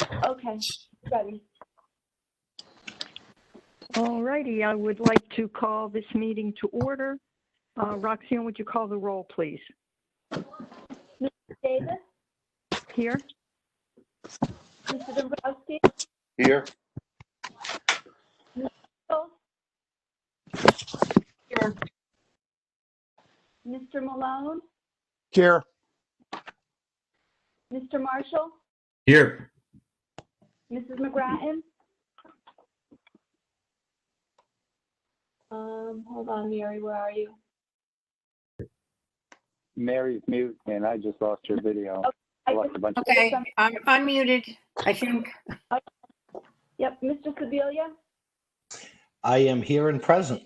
Okay, ready. All righty, I would like to call this meeting to order. Roxanne, would you call the roll, please? Mr. Davis, Here? Mr. Dombrowski, Here. Hill, Here. Mr. Malone, Here. Mr. Marshall, Here. Mrs. McGrattan. Hold on, Mary, where are you? Mary's mute, and I just lost her video. I lost a bunch of. Okay, I'm unmuted, I think. Yep, Mr. Sebelia, I am here and present.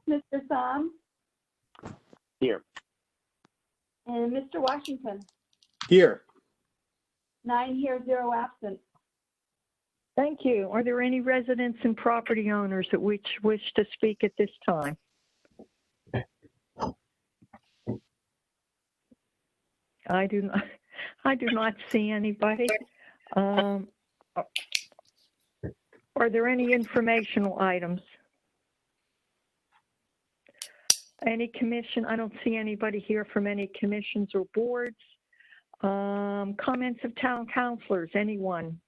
Mr. Sam, Here. and Mr. Washington. Here. 9 here, 0 absent. Thank you. Are there any residents and property owners that wish to speak at this time? I do not see anybody. Are there any informational items? Any commission? I don't see anybody here from any commissions or boards. Comments of town councilors, anyone?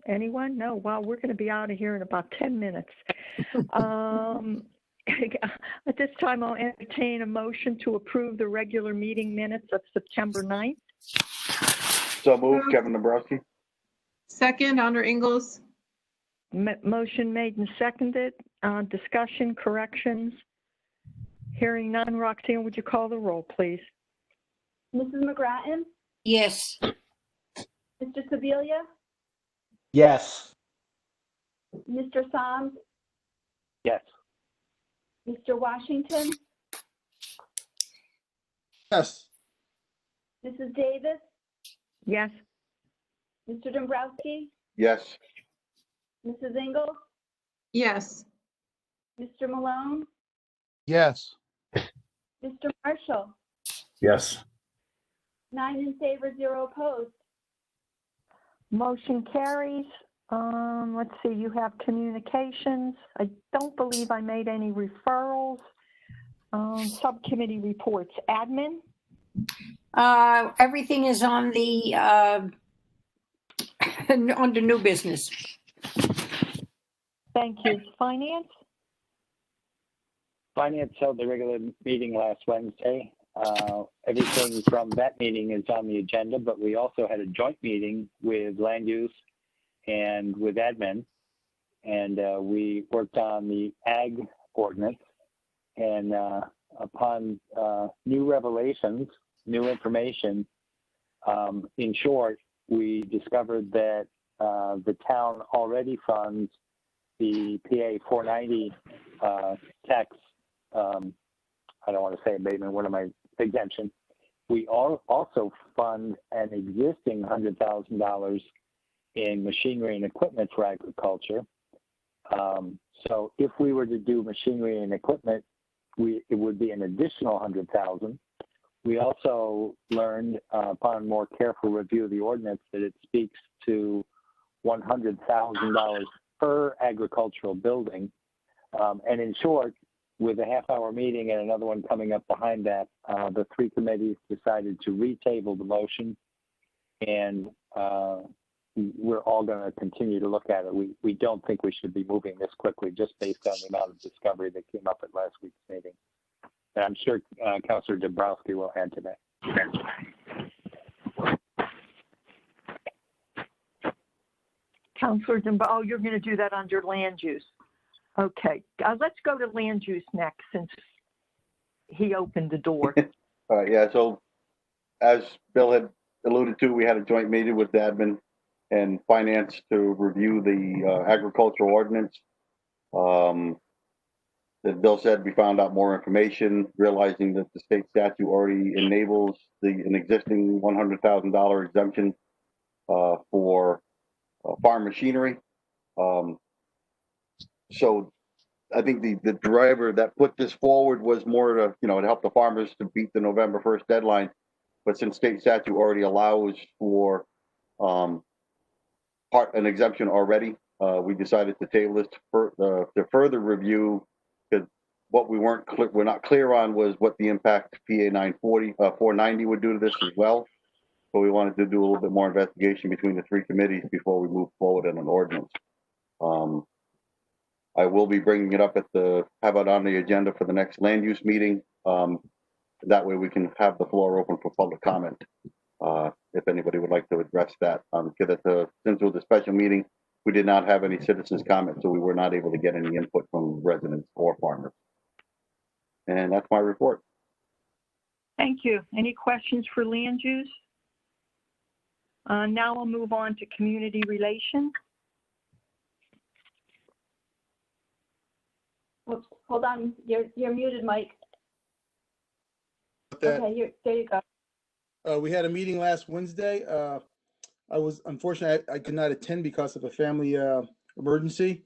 Anyone? No. Well, we're going to be out of here in about 10 minutes. At this time, I'll entertain a motion to approve the regular meeting minutes of September 9th. So moved, Kevin Dombrowski. Second, Honor Ingalls. Motion made and seconded. Discussion, corrections. Hearing none. Roxanne, would you call the roll, please? Mrs. McGrattan, Yes, Mr. Sebelia, Yes. Mr. Soms, Yes. Mr. Washington, Yes. Mrs. Davis, Yes. Mr. Dombrowski, Yes. Mrs. Ingalls, Yes. Mr. Malone, Yes. Mr. Marshall. Yes. 9 in favor, 0 opposed. Motion carries. Let's see, you have communications. I don't believe I made any referrals. Subcommittee reports. Admin? everything is on the, under new business. Thank you. Finance? Finance held the regular meeting last Wednesday. Everything from that meeting is on the agenda, but we also had a joint meeting with land use and with admin. And we worked on the ag ordinance. And upon new revelations, new information, in short, we discovered that the town already funds the PA 490 tax, I don't want to say abatement, what am I, exemption. We also fund an existing $100,000 in machinery and equipment for agriculture. So if we were to do machinery and equipment, it would be an additional $100,000. We also learned upon more careful review of the ordinance that it speaks to $100,000 per agricultural building. And in short, with a half-hour meeting and another one coming up behind that, the three committees decided to retable the motion, and we're all going to continue to look at it. We don't think we should be moving this quickly just based on the amount of discovery that came up at last week's meeting. And I'm sure Councilor Dombrowski will add to that. Councilor oh, you're going to do that under land use. Okay, let's go to land use next since he opened the door. All right, yeah, so as Bill had alluded to, we had a joint meeting with admin and finance to review the agricultural ordinance. As Bill said, we found out more information, realizing that the state statute already enables an existing $100,000 exemption for farm machinery. So I think the driver that put this forward was more to, to help the farmers to beat the November 1st deadline. But since state statute already allows for an exemption already, we decided to table this to further review, because what we're not clear on was what the impact PA 490 would do to this as well. So we wanted to do a little bit more investigation between the three committees before we move forward in an ordinance. I will be bringing it up have it on the agenda for the next land use meeting. That way we can have the floor open for public comment. If anybody would like to address that, since it was a special meeting, we did not have any citizens comment, so we were not able to get any input from residents or farmers. And that's my report. Thank you. Any questions for land use? Now I'll move on to community relations. Whoops, hold on, you're muted, Mike. That Okay, there you go. we had a meeting last Wednesday. I was unfortunate I could not attend because of a family emergency,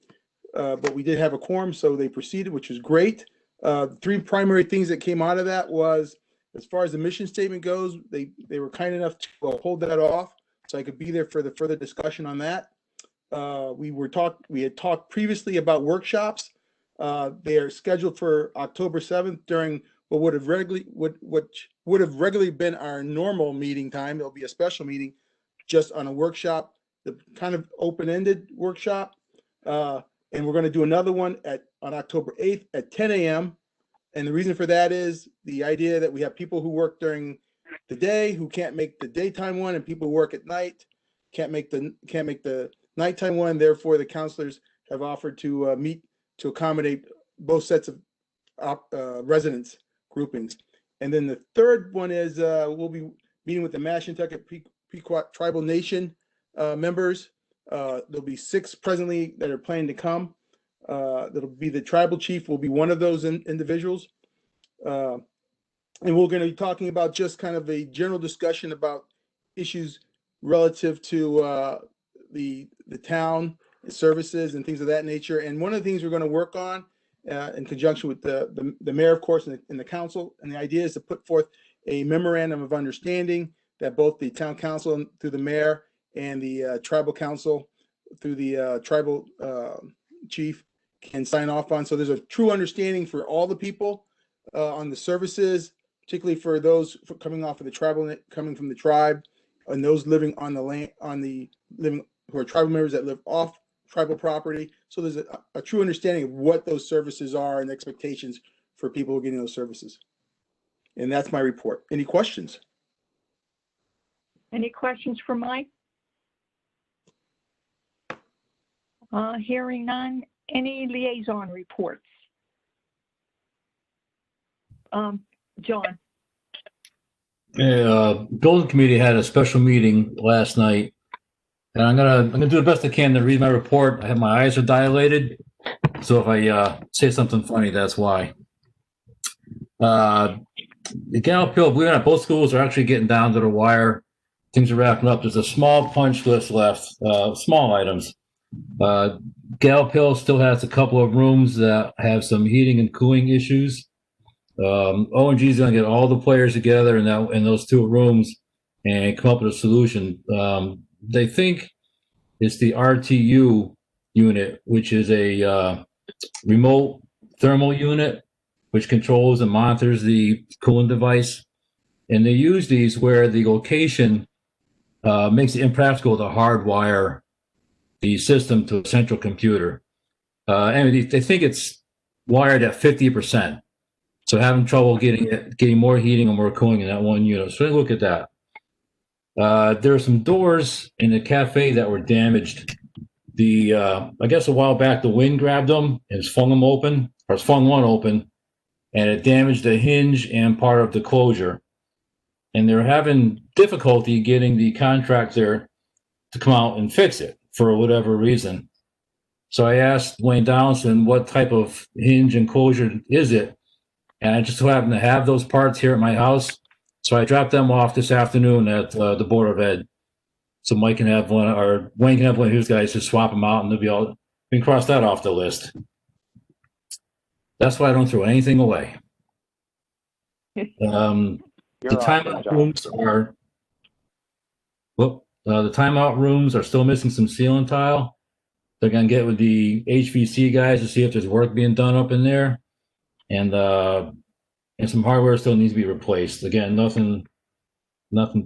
but we did have a quorum, so they proceeded, which was great. Three primary things that came out of that was, as far as the mission statement goes, they were kind enough to hold that off, so I could be there for the further discussion on that. We had talked previously about workshops. They are scheduled for October 7th during what would have regularly been our normal meeting time. There'll be a special meeting just on a workshop, the kind of open-ended workshop. And we're going to do another one on October 8th at 10 a.m. And the reason for that is the idea that we have people who work during the day who can't make the daytime one, and people who work at night can't make the nighttime one. Therefore, the counselors have offered to meet to accommodate both sets of residents groupings. And then the third one is we'll be meeting with the Mashantucket Pequot Tribal Nation members. There'll be 6 presently that are planning to come. That'll be the tribal chief will be one of those individuals. And we're going to be talking about just kind of a general discussion about issues relative to the town, services, and things of that nature. And one of the things we're going to work on in conjunction with the mayor, of course, and the council, and the idea is to put forth a memorandum of understanding that both the town council through the mayor and the tribal council through the tribal chief can sign off on. So there's a true understanding for all the people on the services, particularly for those coming from the tribe, and those living on the land, who are tribal members that live off tribal property. So there's a true understanding of what those services are and expectations for people who are getting those services. And that's my report. Any questions? Any questions for Mike? Hearing none. Any liaison reports? John? Building committee had a special meeting last night, and I'm gonna do the best I can to read my report. My eyes are dilated, so if I say something funny, that's why. The Gallup Hill, believe it or not, both schools are actually getting down to the wire. Things are wrapping up. There's a small punch list left, small items. Gallup Hill still has a couple of rooms that have some heating and cooling issues. O&G is going to get all the players together in those 2 rooms and come up with a solution. They think it's the RTU unit, which is a remote thermal unit, which controls and monitors the cooling device. And they use these where the location makes it impractical to hardwire the system to a central computer. And they think it's wired at 50%. So having trouble getting more heating or more cooling in that one unit. So look at that. There are some doors in the cafe that were damaged. I guess a while back, the wind grabbed them and flung them open, or flung one open, and it damaged the hinge and part of the closure. And they're having difficulty getting the contractor to come out and fix it for whatever reason. So I asked Wayne Donaldson what type of hinge and closure is it, and I just so happen to have those parts here at my house. So I dropped them off this afternoon at the Board of Ed. So Mike can have one, or Wayne can have one of his guys to swap them out, and we can cross that off the list. That's why I don't throw anything away. You're The awesome, timeout John. rooms are, the timeout rooms are still missing some ceiling tile. They're gonna get with the HVC guys to see if there's work being done up in there. And some hardware still needs to be replaced. Again, nothing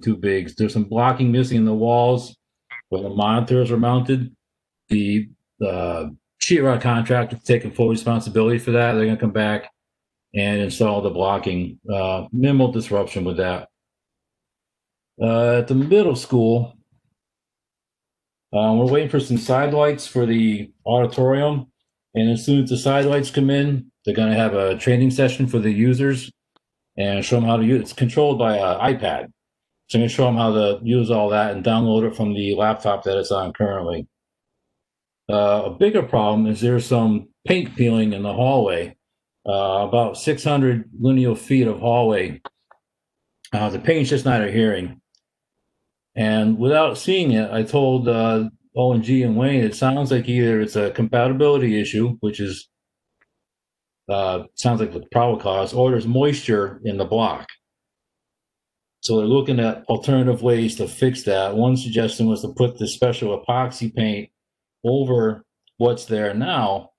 too big. There's some blocking missing in the walls where the monitors are mounted. The sheetrock contractor is taking full responsibility for that. They're gonna come back and install the blocking. Minimal disruption with that. At the middle school, we're waiting for some side lights for the auditorium. And as soon as the side lights come in, they're going to have a training session for the users and show them how to use it. It's controlled by an iPad. So I'm going to show them how to use all that and download it from the laptop that it's on currently. A bigger problem is there's some paint peeling in the hallway, about 600 linear feet of hallway. The paint's just not adhering. And without seeing it, I told O&G and Wayne, it sounds like either it's a compatibility issue, which is sounds like the probable cause, or there's moisture in the block. So they're looking at alternative ways to fix that. One suggestion was to put the special epoxy paint over what's there now,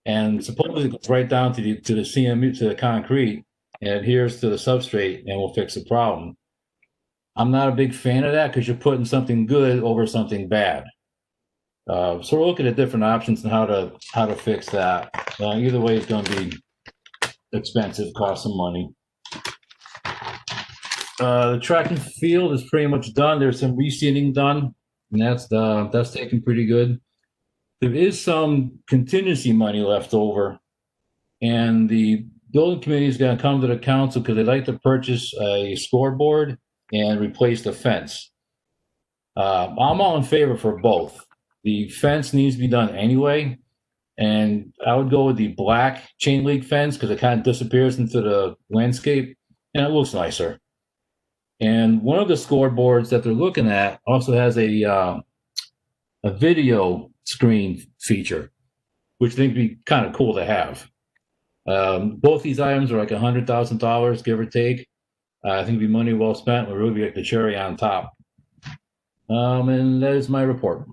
and supposedly it goes right down to the CMU, to the concrete, and adheres to the substrate, and will fix the problem. I'm not a big fan of that because you're putting something good over something bad. So we're looking at different options and how to fix that. Either way, it's going to be expensive, cost some money. The track and field is pretty much done. There's some reseeding done, and that's taken pretty good. There is some contingency money left over, and the building committee is going to come to the council because they'd like to purchase a scoreboard and replace the fence. I'm all in favor for both. The fence needs to be done anyway, and I would go with the black chain link fence because it kind of disappears into the landscape and it looks nicer. And one of the scoreboards that they're looking at also has a video screen feature, which I think would be kind of cool to have. Both these items are like $100,000, give or take. I think it'd be money well spent. We'll really be like the cherry on top. And that is my report.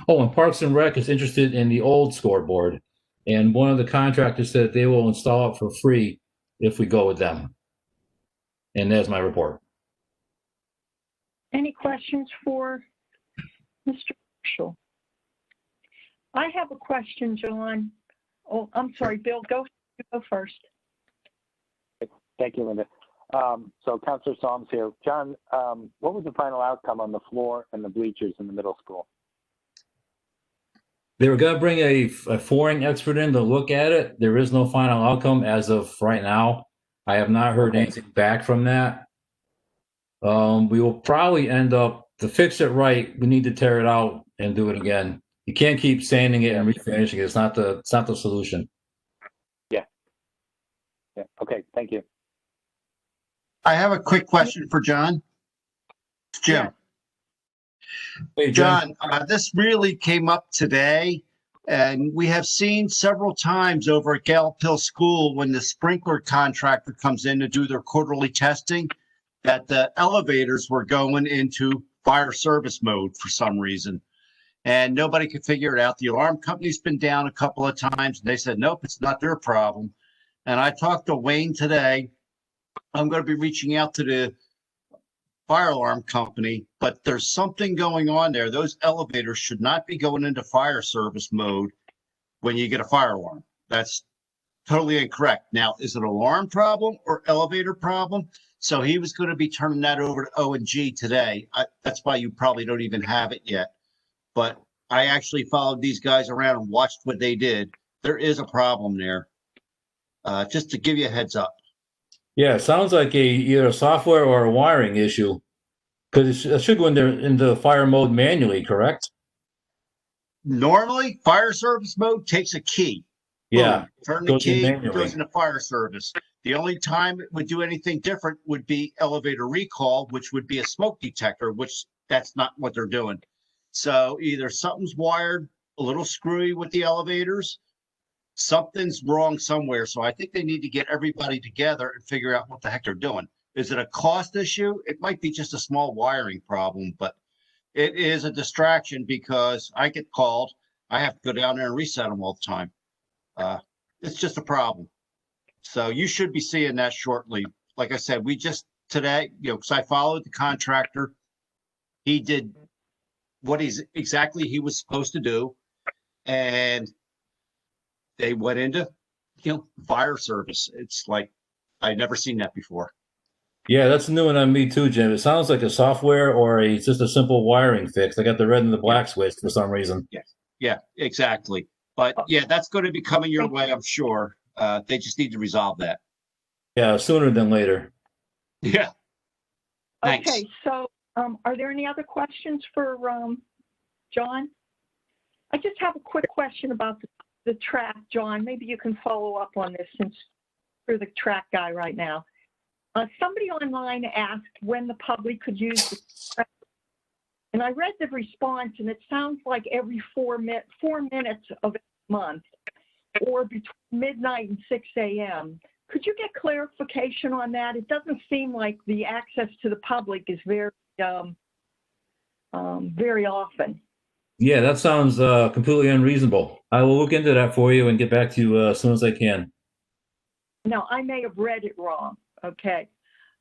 Oh, and Parks and Rec is interested in the old scoreboard, and one of the contractors said they will install it for free if we go with them. And that's my report. Any questions for Mr. Marshall? I have a question, John. Oh, I'm sorry, Bill, go first. Thank you, Linda. So Councilor Solms here. John, what was the final outcome on the floor and the bleachers in the middle school? They were going to bring a flooring expert in to look at it. There is no final outcome as of right now. I have not heard anything back from that. We will probably end up, to fix it right, we need to tear it out and do it again. You can't keep sanding it and refinishing it. It's not the solution. Yeah. Okay, thank you. I have a quick question for John. It's Jim. Hey, John, this really came up today, and we have seen several times over at Gallup Hill School when the sprinkler contractor comes in to do their quarterly testing that the elevators were going into fire service mode for some reason. And nobody could figure it out. The alarm company's been down a couple of times, and they said, nope, it's not their problem. And I talked to Wayne today. I'm going to be reaching out to the fire alarm company, but there's something going on there. Those elevators should not be going into fire service mode when you get a fire alarm. That's totally incorrect. Now, is it an alarm problem or elevator problem? So he was going to be turning that over to O&G today. That's why you probably don't even have it yet. But I actually followed these guys around and watched what they did. There is a problem there. Just to give you a heads up. Yeah, it sounds like either a software or a wiring issue, because it should go into fire mode manually, correct? Normally, fire service mode takes a key. Yeah. Boom, turn the key, it manually. goes into fire service. The only time it would do anything different would be elevator recall, which would be a smoke detector, which that's not what they're doing. So either something's wired a little screwy with the elevators, something's wrong somewhere. So I think they need to get everybody together and figure out what the heck they're doing. Is it a cost issue? It might be just a small wiring problem, but it is a distraction because I get called. I have to go down there and reset them all the time. It's just a problem. So you should be seeing that shortly. Like I said, we just today, because I followed the contractor. He did what exactly he was supposed to do. And they went into, fire service. It's like, I'd never seen that before. Yeah, that's new one on me too, Jim. It sounds like a software or just a simple wiring fix. I got the red and the black switch for some reason. Yeah, exactly. But yeah, that's going to be coming your way, I'm sure. They just need to resolve that. Yeah, sooner than later. Yeah. Thanks. Okay, so are there any other questions for John? I just have a quick question about the track, John. Maybe you can follow up on this since you're the track guy right now. Somebody online asked when the public could use the track. And I read the response, and it sounds like every 4 minutes of a month, or between midnight and 6 a.m. Could you get clarification on that? It doesn't seem like the access to the public is very often. Yeah, that sounds completely unreasonable. I will look into that for you and get back to you as soon as I can. Now, I may have read it wrong. Okay.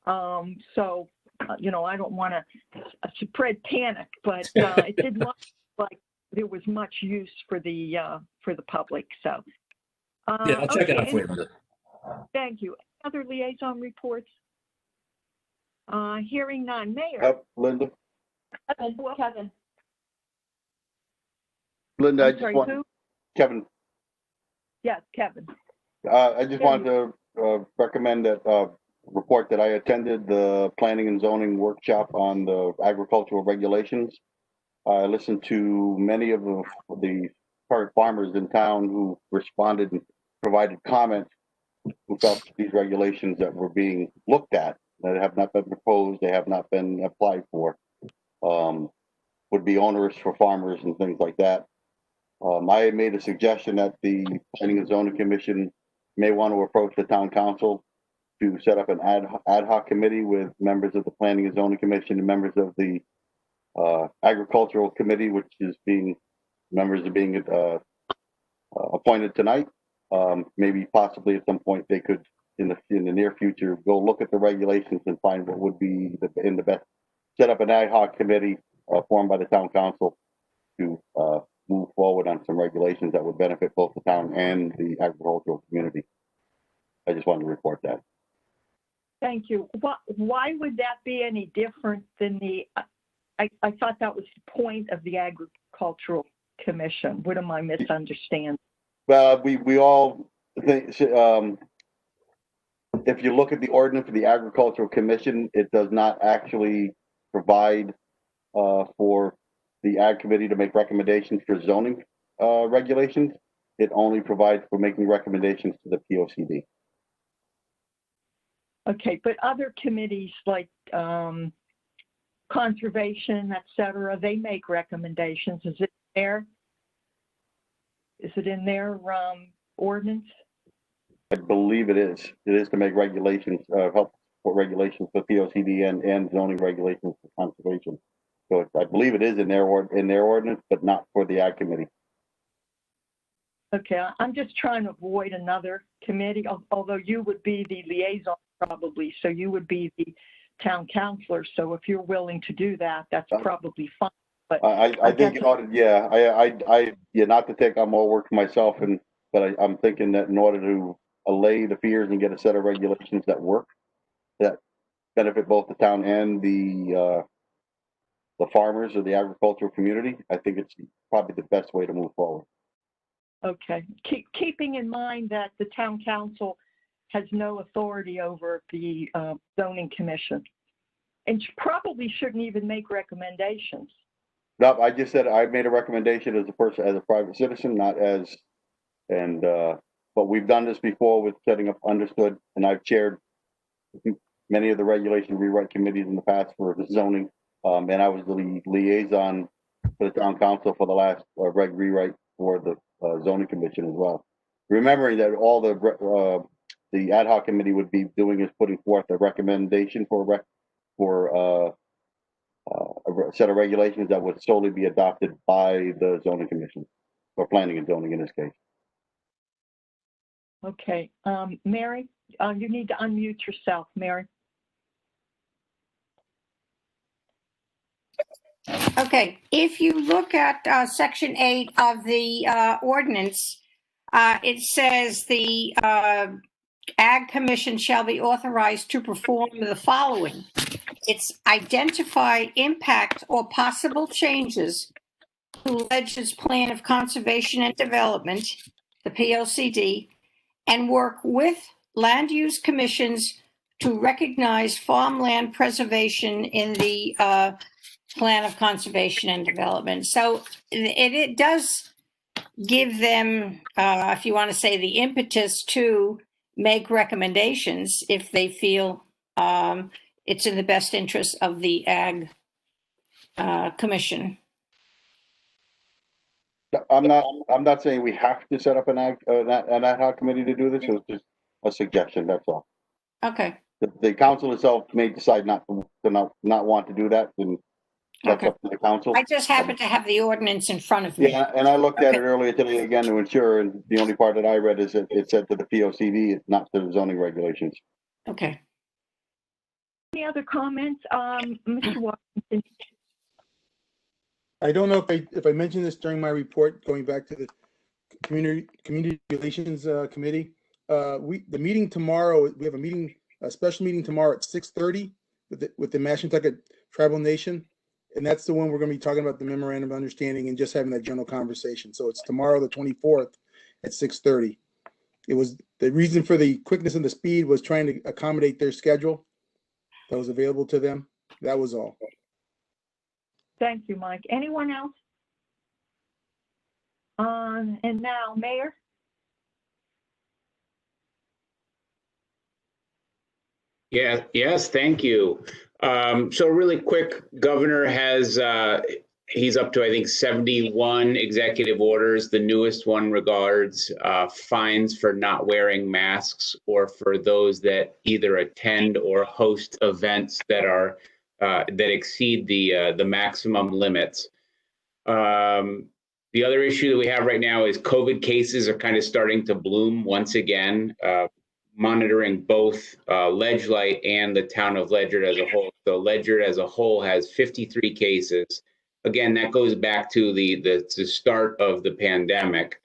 So, I don't want to spread panic, but it did look like there was much use for the public. So, yeah, I'll check it out for you. Thank you. Other liaison reports? Hearing none. Mayor. Linda. Kevin. Linda, I'm sorry, who? Kevin. Yes, Kevin. I just wanted to recommend that report that I attended the planning and zoning workshop on the agricultural regulations. I listened to many of the current farmers in town who responded and provided comments who felt these regulations that were being looked at, that have not been proposed, they have not been applied for, would be onerous for farmers and things like that. I made a suggestion that the Planning and Zoning Commission may want to approach the town council to set up an ad hoc committee with members of the Planning and Zoning Commission and members of the Agricultural Committee, which is members are being appointed tonight. Maybe possibly at some point they could, in the near future, go look at the regulations and find what would be in the best. Set up an ad hoc committee formed by the town council to move forward on some regulations that would benefit both the town and the agricultural community. I just wanted to report that. Thank you. Why would that be any different than I thought that was the point of the Agricultural Commission. What am I misunderstanding? Well, we all think, if you look at the ordinance for the Agricultural Commission, it does not actually provide for the Ag Committee to make recommendations for zoning regulations. It only provides for making recommendations to the POCD. Okay, but other committees like conservation, et cetera, they make recommendations. Is it there? Is it in their ordinance? I believe it is. It is to make regulations, help for regulations for POCD and zoning regulations for conservation. So I believe it is in their ordinance, but not for the Ag Committee. Okay, I'm just trying to avoid another committee, although you would be the liaison probably, so you would be the town councilor. So if you're willing to do that, that's probably fine. But I think in order, yeah, I not to take on more work for myself, but I'm thinking that in order to allay the fears and get a set of regulations that work, that benefit both the town and the farmers or the agricultural community, I think it's probably the best way to move forward. Okay, keeping in mind that the town council has no authority over the zoning commission, and probably shouldn't even make recommendations. No, I just said I made a recommendation as a person, as a private citizen, not as, but we've done this before with setting up Understood, and I've chaired many of the regulation rewrite committees in the past for the zoning, and I was the liaison for the town council for the last reg rewrite for the zoning commission as well. remembering that all the ad hoc committee would be doing is putting forth a recommendation for a set of regulations that would solely be adopted by the zoning commission, or planning and zoning in this case. Okay, Mary, you need to unmute yourself, Mary. Okay, if you look at Section 8 of the ordinance, it says the Ag Commission shall be authorized to perform the following. It's identify impact or possible changes to Ledge's Plan of Conservation and Development, the POCD, and work with land use commissions to recognize farmland preservation in the Plan of Conservation and Development. So it does give them, if you want to say, the impetus to make recommendations if they feel it's in the best interest of the Ag Commission. I'm not saying we have to set up an ad hoc committee to do this. It was just a suggestion. That's all. Okay. The council itself may decide not want to do that, and that's Okay. up to the council. I just happen to have the ordinance in front of me. Yeah, and I looked at it earlier today again to ensure, and the only part that I read is that it said to the POCD, not to the zoning regulations. Okay. Any other comments, Mr. Washington? I don't know if I mentioned this during my report, going back to the community relations committee. The meeting tomorrow, we have a special meeting tomorrow at 6:30 with the Mashantucket Tribal Nation. And that's the one we're going to be talking about the memorandum of understanding and just having that general conversation. So it's tomorrow, the 24th at 6:30. It was the reason for the quickness and the speed was trying to accommodate their schedule that was available to them. That was all. Thank you, Mike. Anyone else? And now, Mayor? Yeah, yes, thank you. So really quick, Governor has, he's up to, I think, 71 executive orders. The newest one regards fines for not wearing masks or for those that either attend or host events that are that exceed the maximum limits. The other issue that we have right now is COVID cases are kind of starting to bloom once again. Monitoring both Ledgelight and the town of Ledyard as a whole. So Ledyard as a whole has 53 cases. Again, that goes back to the start of the pandemic.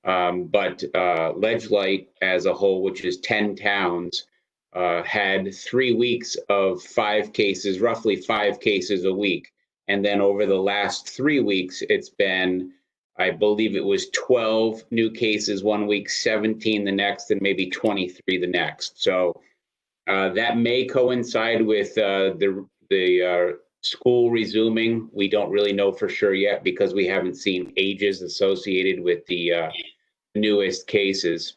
But Ledgelight as a whole, which is 10 towns, had 3 weeks of 5 cases, roughly 5 cases a week. And then over the last 3 weeks, it's been, I believe it was 12 new cases 1 week, 17 the next, and maybe 23 the next. So that may coincide with the school resuming. We don't really know for sure yet because we haven't seen ages associated with the newest cases.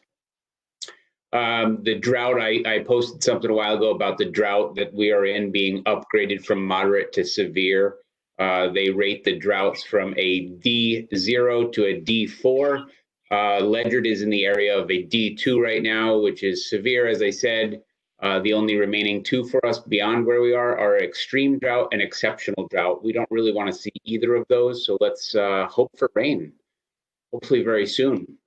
The drought, I posted something a while ago about the drought that we are in being upgraded from moderate to severe. They rate the droughts from a D0 to a D4. Ledyard is in the area of a D2 right now, which is severe, as I said. The only remaining 2 for us beyond where we are extreme drought and exceptional drought. We don't really want to see either of those, so let's hope for rain, hopefully very soon.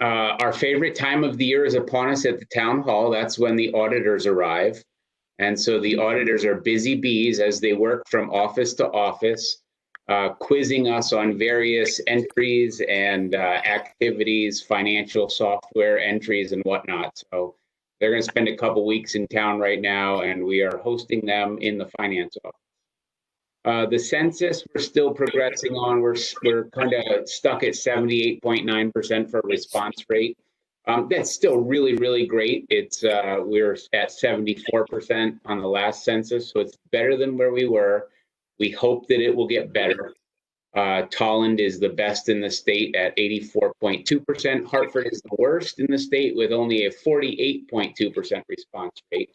Our favorite time of the year is upon us at the town hall. That's when the auditors arrive. And so the auditors are busy bees as they work from office to office, quizzing us on various entries and activities, financial software entries and whatnot. So they're going to spend a couple weeks in town right now, and we are hosting them in the finance office. The census, we're still progressing on. We're kind of stuck at 78.9% for response rate. That's still really, really great. It's we're at 74% on the last census, so it's better than where we were. We hope that it will get better. Tolland is the best in the state at 84.2%. Hartford is the worst in the state with only a 48.2% response rate.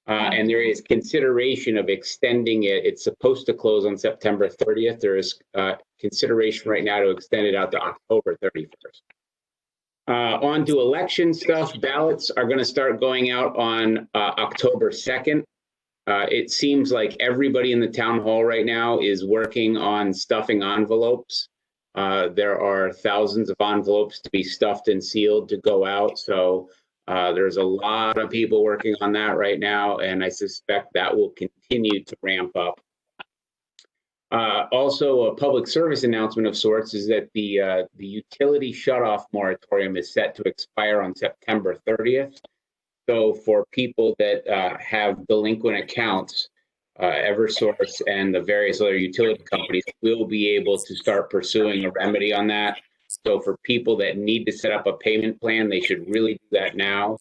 And there is consideration of extending it. It's supposed to close on September 30th. There is consideration right now to extend it out to October 31st. On to election stuff. Ballots are going to start going out on October 2nd. It seems like everybody in the town hall right now is working on stuffing envelopes. There are thousands of envelopes to be stuffed and sealed to go out. So there's a lot of people working on that right now, and I suspect that will continue to ramp up. Also, a public service announcement of sorts is that the utility shutoff moratorium is set to expire on September 30th. So for people that have delinquent accounts, Eversource and the various other utility companies will be able to start pursuing a remedy on that. So for people that need to set up a payment plan, they should really do that now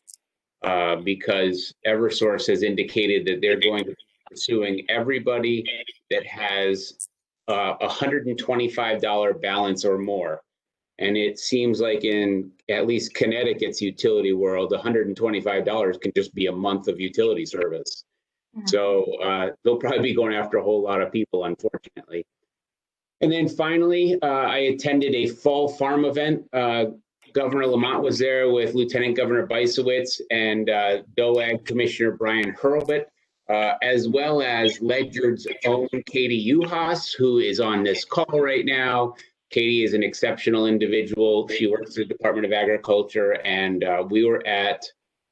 because Eversource has indicated that they're going to be pursuing everybody that has $125 balance or more. And it seems like in at least Connecticut's utility world, $125 can just be a month of utility service. So they'll probably be going after a whole lot of people, unfortunately. And then finally, I attended a fall farm event. Governor Lamont was there with Lieutenant Governor Bysowitz and DOAG Commissioner Brian Hurlbut, as well as Ledyard's own Katie Uhas, who is on this call right now. Katie is an exceptional individual. She works at the Department of Agriculture, and we were at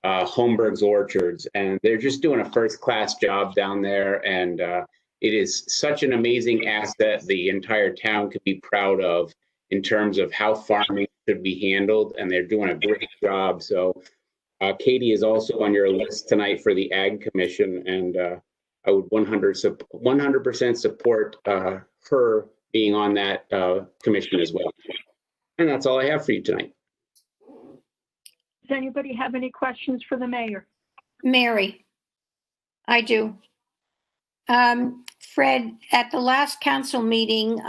Holmberg's Orchards, and they're just doing a first-class job down there, and it is such an amazing asset the entire town could be proud of in terms of how farming should be handled, and they're doing a great job. So Katie is also on your list tonight for the Ag Commission, and I would 100% support her being on that commission as well. And that's all I have for you tonight. Does anybody have any questions for the mayor? Mary, I do. Fred, at the last council meeting,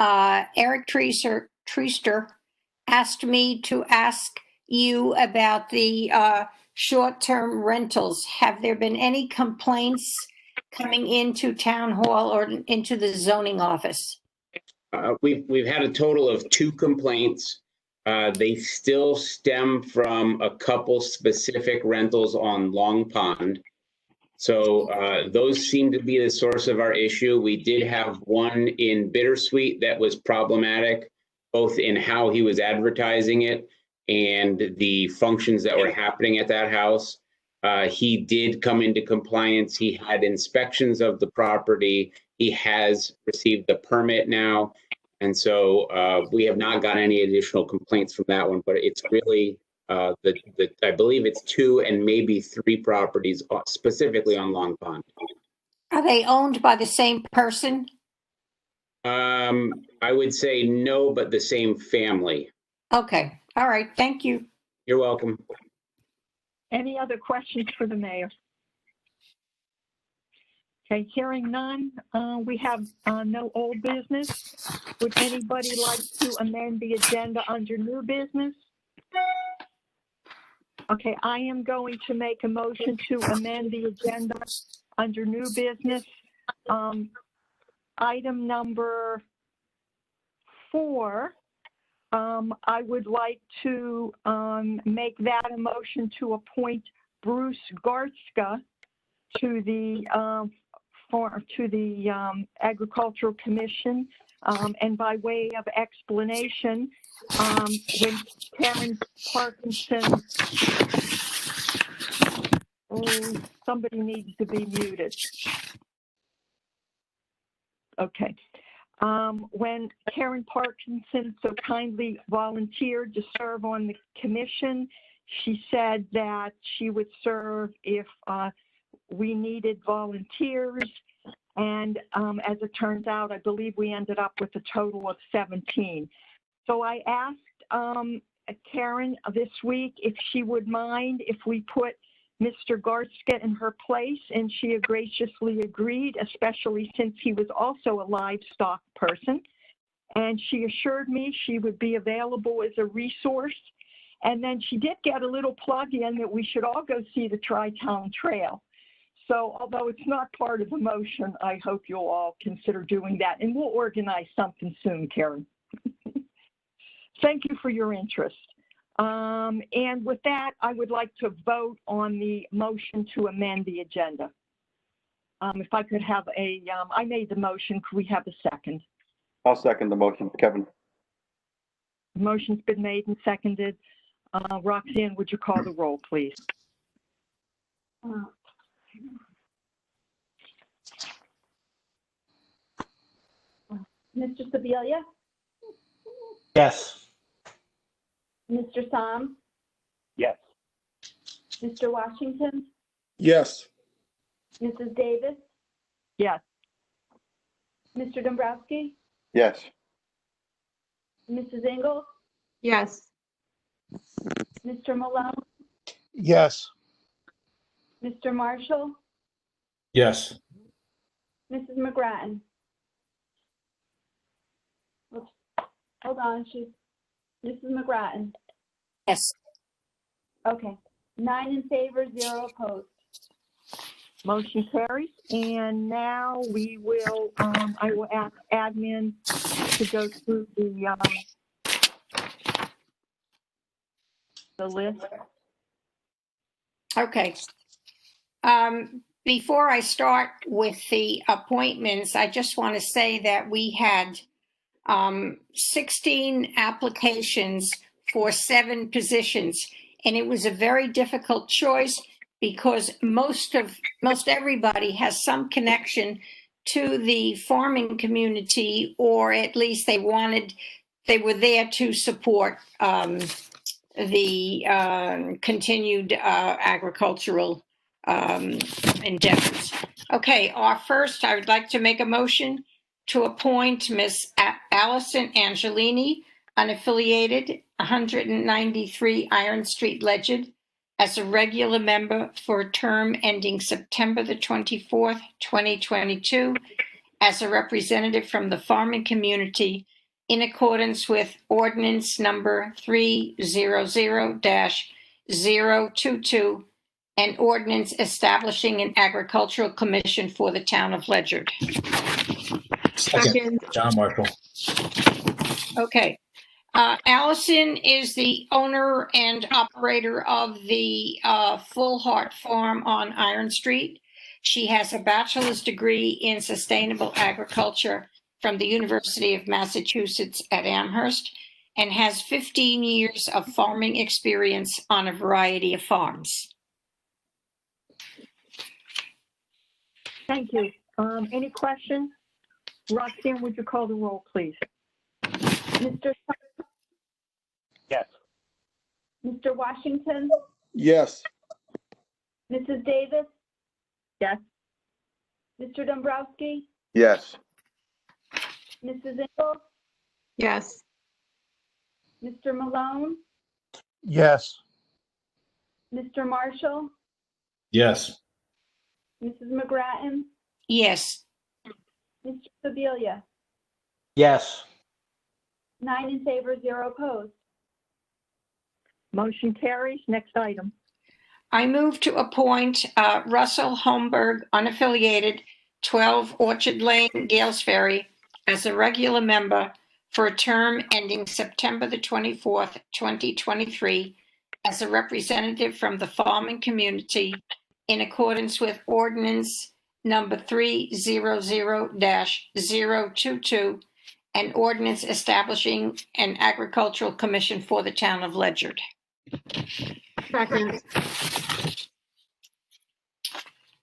Eric Treaster asked me to ask you about the short-term rentals. Have there been any complaints coming into town hall or into the zoning office? We've had a total of 2 complaints. They still stem from a couple specific rentals on Long Pond. So those seem to be the source of our issue. We did have one in Bittersweet that was problematic, both in how he was advertising it and the functions that were happening at that house. He did come into compliance. He had inspections of the property. He has received the permit now. And so we have not gotten any additional complaints from that one, but it's really, I believe it's 2 and maybe 3 properties specifically on Long Pond. Are they owned by the same person? I would say no, but the same family. Okay, all right, thank you. You're welcome. Any other questions for the mayor? Okay, hearing none, we have no old business. Would anybody like to amend the agenda under new business? Okay, I am going to make a motion to amend the agenda under new business. Item number 4, I would like to make that a motion to appoint Bruce Gartzka to the Agricultural Commission, and by way of explanation, when Karen Parkinson, somebody needs to be muted. Okay. When Karen Parkinson so kindly volunteered to serve on the commission, she said that she would serve if we needed volunteers. And as it turns out, I believe we ended up with a total of 17. So I asked Karen this week if she would mind if we put Mr. Gartzka in her place, and she graciously agreed, especially since he was also a livestock person. And she assured me she would be available as a resource. And then she did get a little plug in that we should all go see the Tri-Town Trail. So although it's not part of the motion, I hope you'll all consider doing that. And we'll organize something soon, Karen. Thank you for your interest. And with that, I would like to vote on the motion to amend the agenda. If I could have I made the motion, could we have a second? I'll second the motion, Kevin. The motion's been made and seconded. Roxanne, would you call the roll, please? Mr. Sebelia? Yes. Mr. Somm? Yes. Mr. Washington? Yes. Mrs. Davis? Yes. Mr. Dombrowski? Yes. Mrs. Ingles? Yes. Mr. Malone? Yes. Mr. Marshall? Yes. Mrs. McGrattan? Oops. Hold on, Mrs. McGrattan. Yes. Okay. 9 in favor, 0 opposed. Motion carries. And now we will, I will ask admin to go through the list. Okay. Before I start with the appointments, I just want to say that we had 16 applications for 7 positions, and it was a very difficult choice because most everybody has some connection to the farming community, or at least they were there to support the continued agricultural endeavors. Okay, first, I would like to make a motion to appoint Ms. Allison Angelini, unaffiliated, 193 Iron Street, Ledged, as a regular member for a term ending September the 24th, 2022, as a representative from the farming community in accordance with ordinance number 300-022 and ordinance establishing an agricultural commission for the town of Ledyard. Second. John Marshall. Okay. Allison is the owner and operator of the Full Heart Farm on Iron Street. She has a bachelor's degree in sustainable agriculture from the University of Massachusetts at Amherst and has 15 years of farming experience on a variety of farms. Thank you. Any questions? Roxanne, would you call the roll, please? Mr. Yes. Mr. Washington? Yes. Mrs. Davis? Yes. Mr. Dombrowski? Yes. Mrs. Ingles? Yes. Mr. Malone? Yes. Mr. Marshall? Yes. Mrs. McGrattan? Yes. Mr. Sebelia? Yes. 9 in favor, 0 opposed. Motion carries. Next item. I move to appoint Russell Holmberg, unaffiliated, 12 Orchard Lane, Gales Ferry, as a regular member for a term ending September the 24th, 2023, as a representative from the farming community in accordance with ordinance number 300-022 and ordinance establishing an agricultural commission for the town of Ledyard. Second.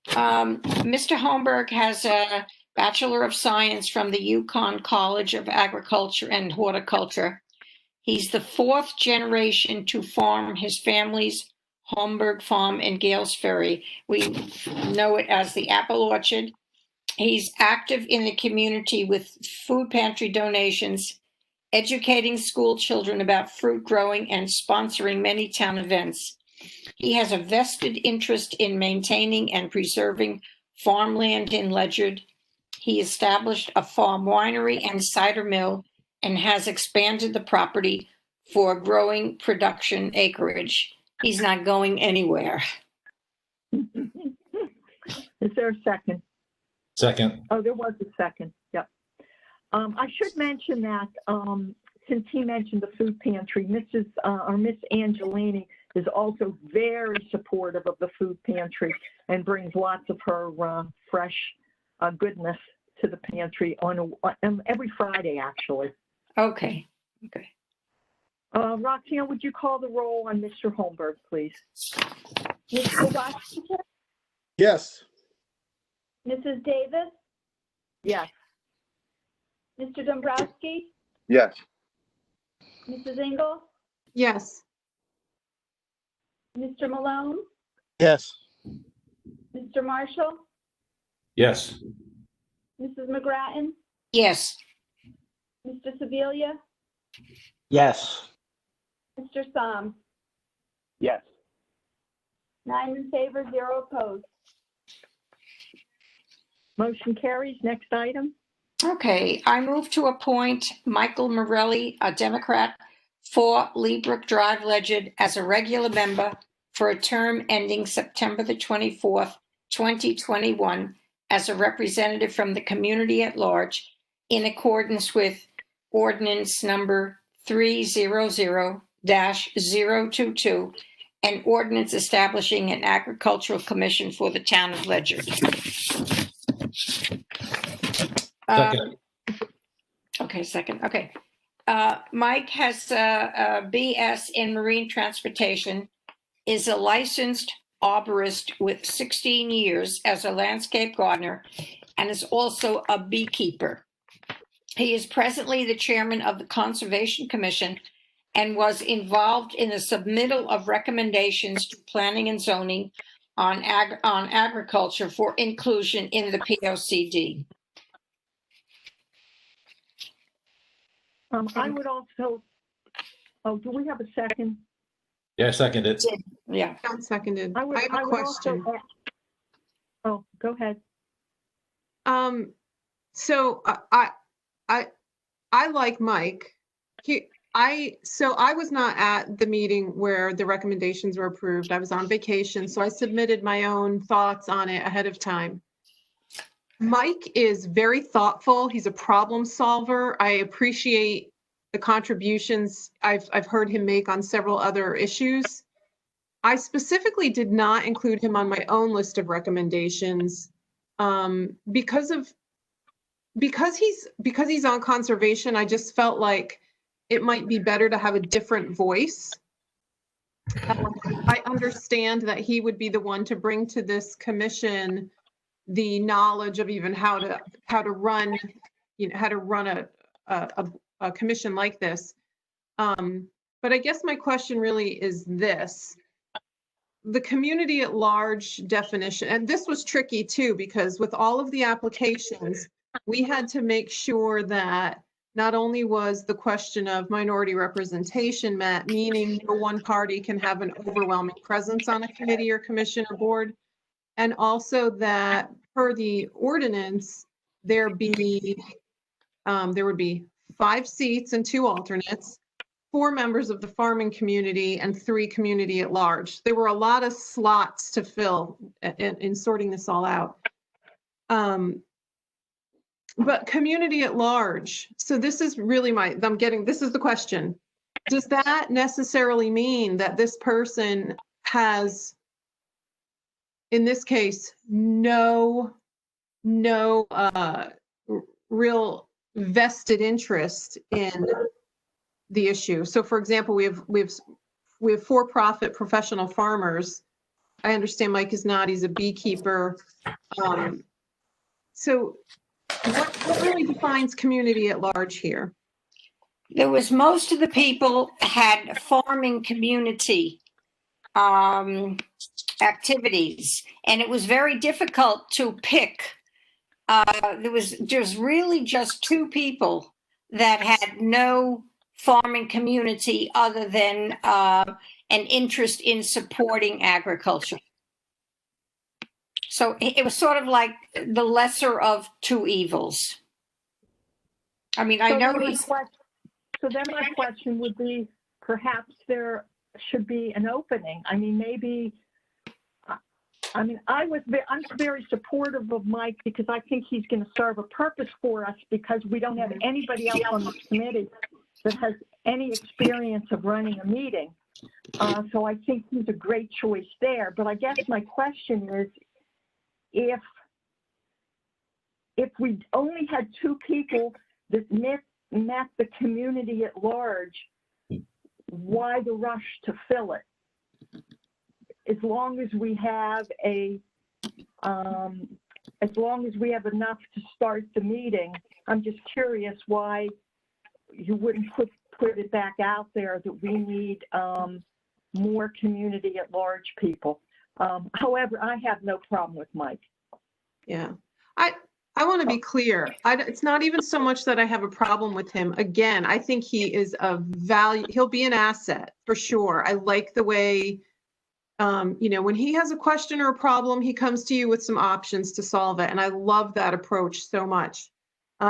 Mr. Holmberg has a Bachelor of Science from the Yukon College of Agriculture and Horticulture. He's the 4th generation to farm his family's Holmberg Farm in Gales Ferry. We know it as the Apple Orchard. He's active in the community with food pantry donations, educating school children about fruit growing, and sponsoring many town events. He has a vested interest in maintaining and preserving farmland in Ledyard. He established a farm winery and cider mill and has expanded the property for growing production acreage. He's not going anywhere. Is there a second? Second. Oh, there was a second. Yep. I should mention that since he mentioned the food pantry, Miss Angelini is also very supportive of the food pantry and brings lots of her fresh goodness to the pantry on every Friday, actually. Okay, okay. Roxanne, would you call the roll on Mr. Holmberg, please? Mr. Washington, Yes. Mrs. Davis, Yes. Mr. Dombrowski, Yes. Mrs. Engel, Yes. Mr. Malone, Yes. Mr. Marshall, Yes. Mrs. McGrattan, Yes, Mr. Sebelia, Yes. Mr. Soms. Yes. 9 in favor, 0 opposed. Motion carries. Next item. okay. I move to appoint Michael Morelli, a Democrat, for Leabrook Drive Legend as a regular member for a term ending September the 24th, 2021, as a representative from the community at large in accordance with ordinance number 300-022 and ordinance establishing an agricultural commission for the town of Ledger. Second. Okay, second, okay. Mike has a BS in marine transportation, is a licensed arborist with 16 years as a landscape gardener, and is also a beekeeper. He is presently the chairman of the Conservation Commission and was involved in the submittal of recommendations to planning and zoning on agriculture for inclusion in the POCD. I would also, do we have a second? Yeah, second it. Yeah. John seconded. I would I have a question. Oh, go ahead. So I like Mike. I was not at the meeting where the recommendations were approved. I was on vacation, so I submitted my own thoughts on it ahead of time. Mike is very thoughtful. He's a problem solver. I appreciate the contributions I've heard him make on several other issues. I specifically did not include him on my own list of recommendations because he's on conservation. I just felt like it might be better to have a different voice. I understand that he would be the one to bring to this commission the knowledge of even how to run, how to run a commission like this. But I guess my question really is this. The community at large definition, and this was tricky too, because with all of the applications, we had to make sure that not only was the question of minority representation met, meaning no one party can have an overwhelming presence on a committee or commission or board, and also that per the ordinance, there would be 5 seats and 2 alternates, 4 members of the farming community, and 3 community at large. There were a lot of slots to fill in sorting this all out. But community at large, so this is really this is the question. Does that necessarily mean that this person has, in this case, no real vested interest in the issue? So for example, we have for-profit professional farmers. I understand Mike is not, he's a beekeeper. So what really defines community at large here? There was, most of the people had farming community activities, and it was very difficult to pick. There was really just 2 people that had no farming community other than an interest in supporting agriculture. So it was sort of like the lesser of 2 evils. I mean, I know he's. So then my question would be, perhaps there should be an opening. I mean, maybe, I'm very supportive of Mike because I think he's going to serve a purpose for us because we don't have anybody else on the committee. that has any experience of running a meeting. So I think he's a great choice there. But I guess my question is, if we only had two people that met the community at large, why the rush to fill it? As long as we have enough to start the meeting, I'm just curious why you wouldn't put it back out there that we need more community at large people. However, I have no problem with Mike. Yeah, I want to be clear. It's not even so much that I have a problem with him. Again, I think he is of value. He'll be an asset for sure. I like the way, when he has a question or a problem, he comes to you with some options to solve it. And I love that approach so much.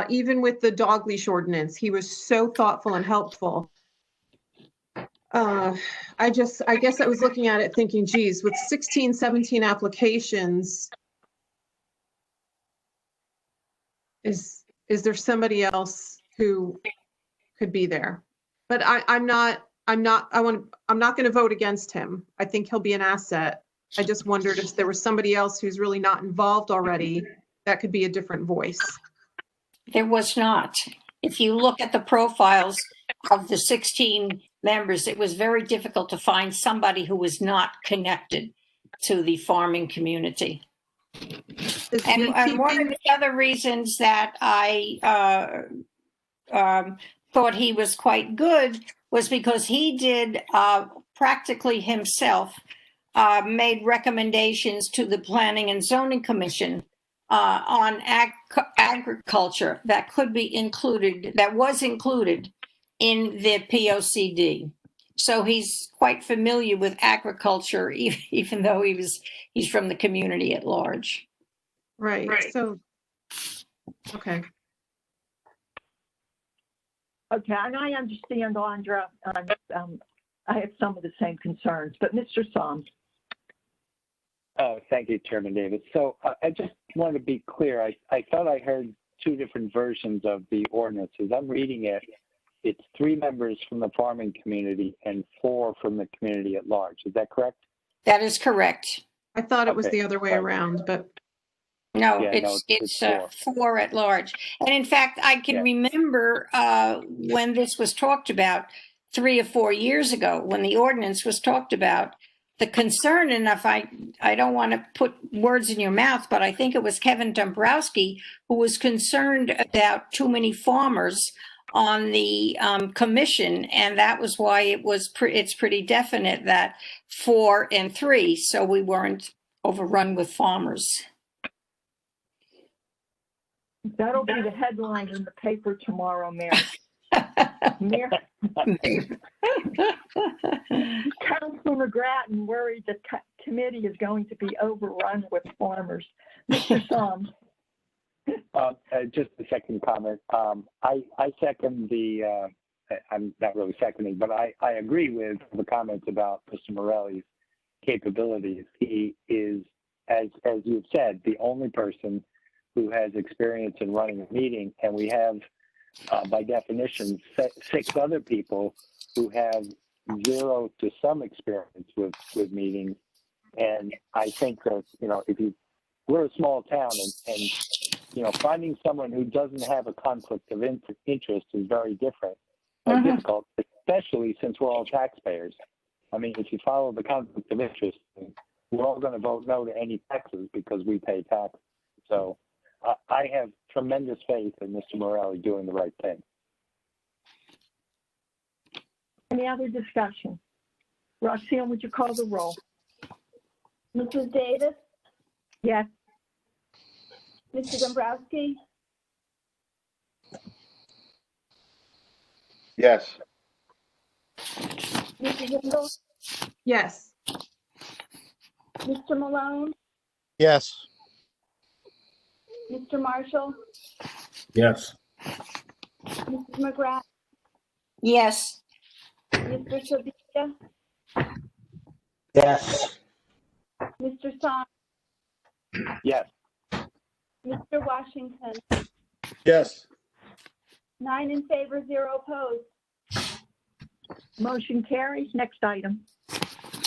Even with the dog leash ordinance, he was so thoughtful and helpful. I guess I was looking at it thinking, geez, with 16, 17 applications, is there somebody else who could be there? But I'm not going to vote against him. I think he'll be an asset. I just wondered if there was somebody else who's really not involved already that could be a different voice. There was not. If you look at the profiles of the 16 members, it was very difficult to find somebody who was not connected to the farming community. And one of the other reasons that I thought he was quite good was because he did practically himself made recommendations to the Planning and Zoning Commission on agriculture that could be included, that was included in the POCD. So he's quite familiar with agriculture, even though he's from the community at large. Right. So, okay. Okay, and I understand, Andra. I have some of the same concerns, but Mr. Soms. Oh, thank you, Chairman Davis. So I just want to be clear. I thought I heard two different versions of the ordinances. I'm reading it. It's 3 members from the farming community and 4 from the community at large. Is that correct? That is correct. I thought it was Okay. the other way around, but No, Yeah, it's 4. 4 at large. And in fact, I can Yeah. remember when this was talked about 3 or 4 years ago, when the ordinance was talked about, the concern, and if I don't want to put words in your mouth, but I think it was Kevin Dombrowski who was concerned about too many farmers on the commission, and that was why it's pretty definite that 4 and 3, so we weren't overrun with farmers. That'll be the headline in the paper tomorrow, Mary. Mary. Councilor Grattan worried the committee is going to be overrun with farmers. Mr. Soms. Just a second comment. I second the, I'm not really seconding, but I agree with the comments about Mr. Morelli's capabilities. He is, as you've said, the only person who has experience in running a meeting, and we have, by definition, 6 other people who have 0 to some experience with meetings. And I think that, we're a small town, and finding someone who doesn't have a conflict of interest is very difficult, especially since we're all taxpayers. I mean, if you follow the conflict of interest, we're all going to vote no to any taxes because we pay taxes. So I have tremendous faith in Mr. Morelli doing the right thing. Any other discussion? Roxanne, would you call the roll? Mrs. Davis, Yes. Mr. Dombrowski, Yes. Mrs. Engel, yes. Mr. Malone, Yes. Mr. Marshall, Yes. Mrs. McGrath, Yes. Mr. Savita, Yes. Mr. Soms, Yes. Mr. Washington. Yes. 9 in favor, 0 opposed. Motion carries. Next item.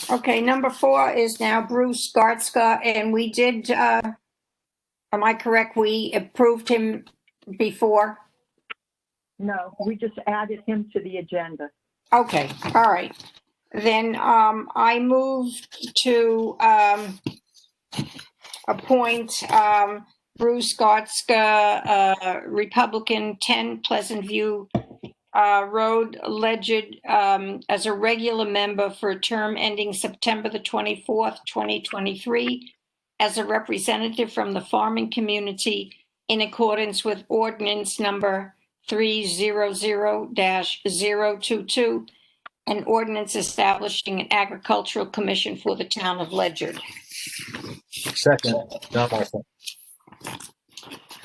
Okay, number 4 is now Bruce Gartzka, and we did, am I correct? We approved him before? No, we just added him to the agenda. Okay, all right. Then I move to appoint Bruce Gartzka, Republican, 10 Pleasant View Road, Legend, as a regular member for a term ending September the 24th, 2023, as a representative from the farming community in accordance with ordinance number 300-022, an ordinance establishing an agricultural commission for the town of Ledyard. Second, John Marshall.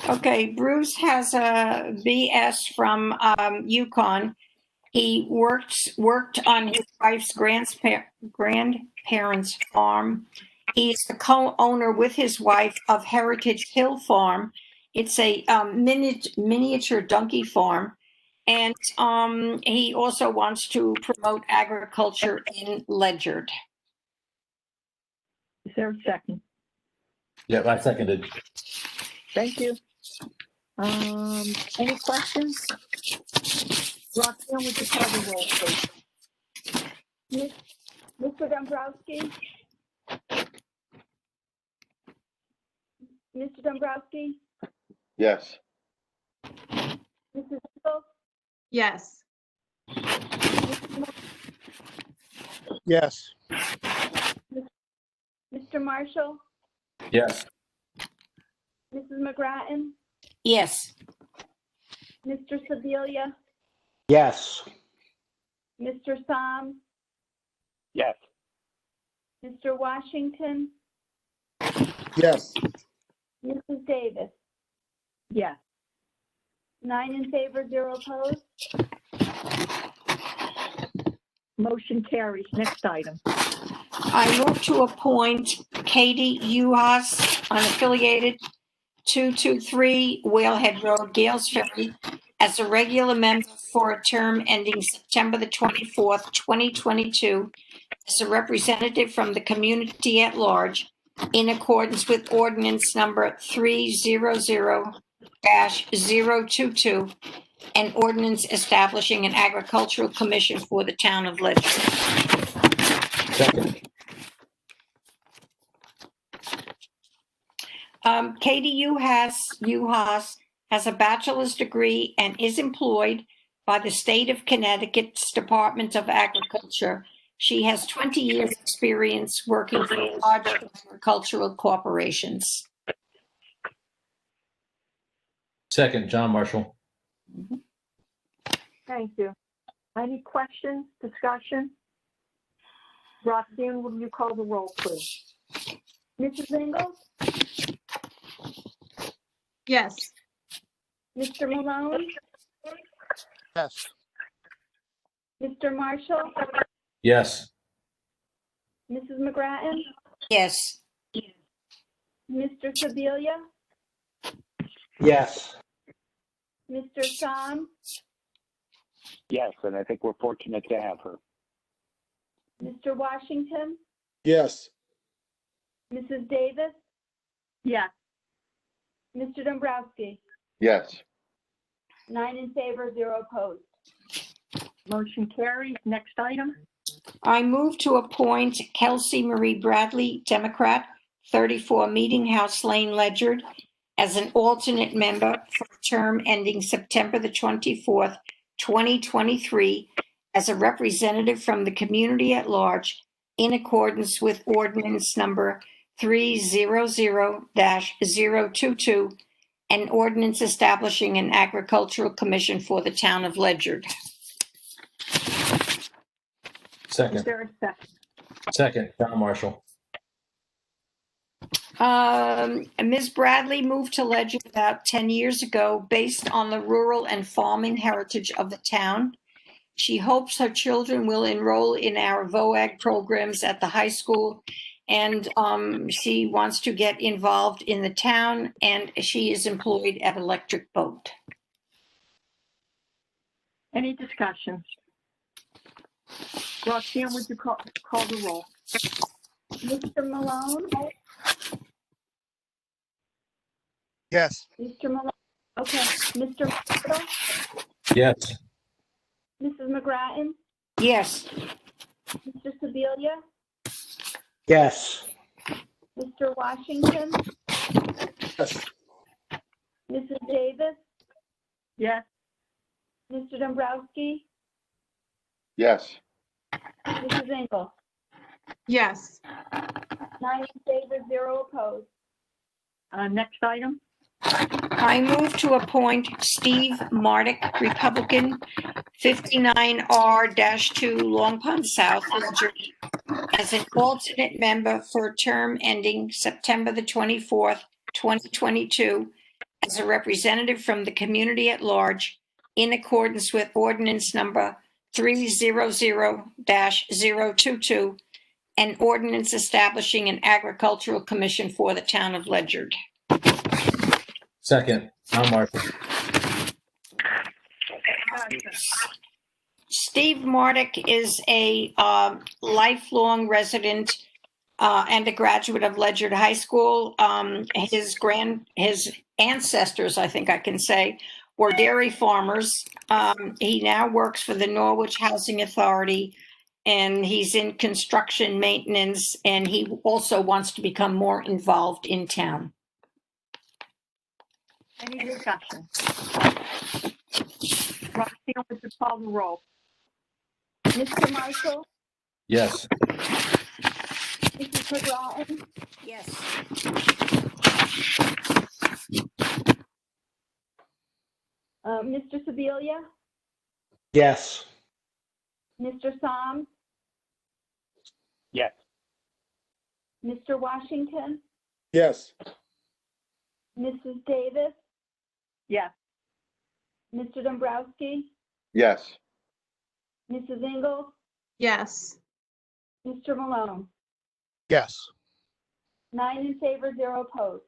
Okay, Bruce has a BS from Yukon. He worked on his wife's grandparents' farm. He's the co-owner with his wife of Heritage Hill Farm. It's a miniature donkey farm. And he also wants to promote agriculture in Ledyard. Is there a second? Yeah, I seconded. Thank you. Any questions? Roxanne, would you call the roll, please? Mr. Dombrowski? Mr. Dombrowski? Yes. Mrs. Engel? Yes. Yes. Mr. Marshall? Yes. Mrs. McGrattan? Yes. Mr. Sebelia? Yes. Mr. Soms? Yes. Mr. Washington? Yes. Mrs. Davis? Yes. 9 in favor, 0 opposed. Motion carries. Next item. I move to appoint Katie Uhas, unaffiliated, 223 Whalehead Road, Gales Ferry, as a regular member for a term ending September the 24th, 2022, as a representative from the community at large, in accordance with ordinance number 300-022, an ordinance establishing an agricultural commission for the town of Ledyard. Second. Katie Uhas has a bachelor's degree and is employed by the state of Connecticut's Department of Agriculture. She has 20 years' experience working for large agricultural corporations. Second, John Marshall. Thank you. Any questions, discussion? Roxanne, will you call the roll, please? Mrs. Engel? Yes. Mr. Malone? Yes. Mr. Marshall? Yes. Mrs. McGrattan? Yes. Mr. Sebelia? Yes. Mr. Soms? Yes, and I think we're fortunate to have her. Mr. Washington? Yes. Mrs. Davis? Yes. Mr. Dombrowski? Yes. 9 in favor, 0 opposed. Motion carries. Next item. I move to appoint Kelsey Marie Bradley, Democrat, 34 Meeting House Lane, Ledyard, as an alternate member for a term ending September the 24th, 2023, as a representative from the community at large, in accordance with ordinance number 300-022, an ordinance establishing an agricultural commission for the town of Ledyard. Is Second. there a second? Second, John Marshall. Ms. Bradley moved to Ledyard about 10 years ago based on the rural and farming heritage of the town. She hopes her children will enroll in our VOAG programs at the high school, and she wants to get involved in the town, and she is employed at Electric Boat. Any discussion? Roxanne, would you call the roll? Mr. Malone, Yes. Mr. Malone, okay, Mr. Marshall, Yes. Mrs. McGrattan, Yes. Mr. Sebelia, Yes. Mr. Washington, Yes. Mrs. Davis, Yes. Mr. Dombrowski, Yes. Mrs. Engel. Yes. 9 in favor, 0 opposed. Next item? I move to appoint Steve Mardick, Republican, 59R-2 Long Pond South, Ledger, as an alternate member for a term ending September the 24th, 2022, as a representative from the community at large, in accordance with ordinance number 300-022, and ordinance establishing an agricultural commission for the town of Ledyard. Second, Tom Marshall. Steve Mardick is a lifelong resident and a graduate of Ledyard High School. His ancestors, I think I can say, were dairy farmers. He now works for the Norwich Housing Authority, and he's in construction maintenance, and he also wants to become more involved in town. Any discussion? Roxanne, would you call the roll? Mr. Marshall, Yes. Mrs. McGrattan, Yes. Mr. Sebelia, Yes. Mr. Soms, Yes. Mr. Washington, Yes. Mrs. Davis, Yes. Mr. Dombrowski, Yes. Mrs. Ingles, Yes. Mr. Malone. Yes. 9 in favor, 0 opposed.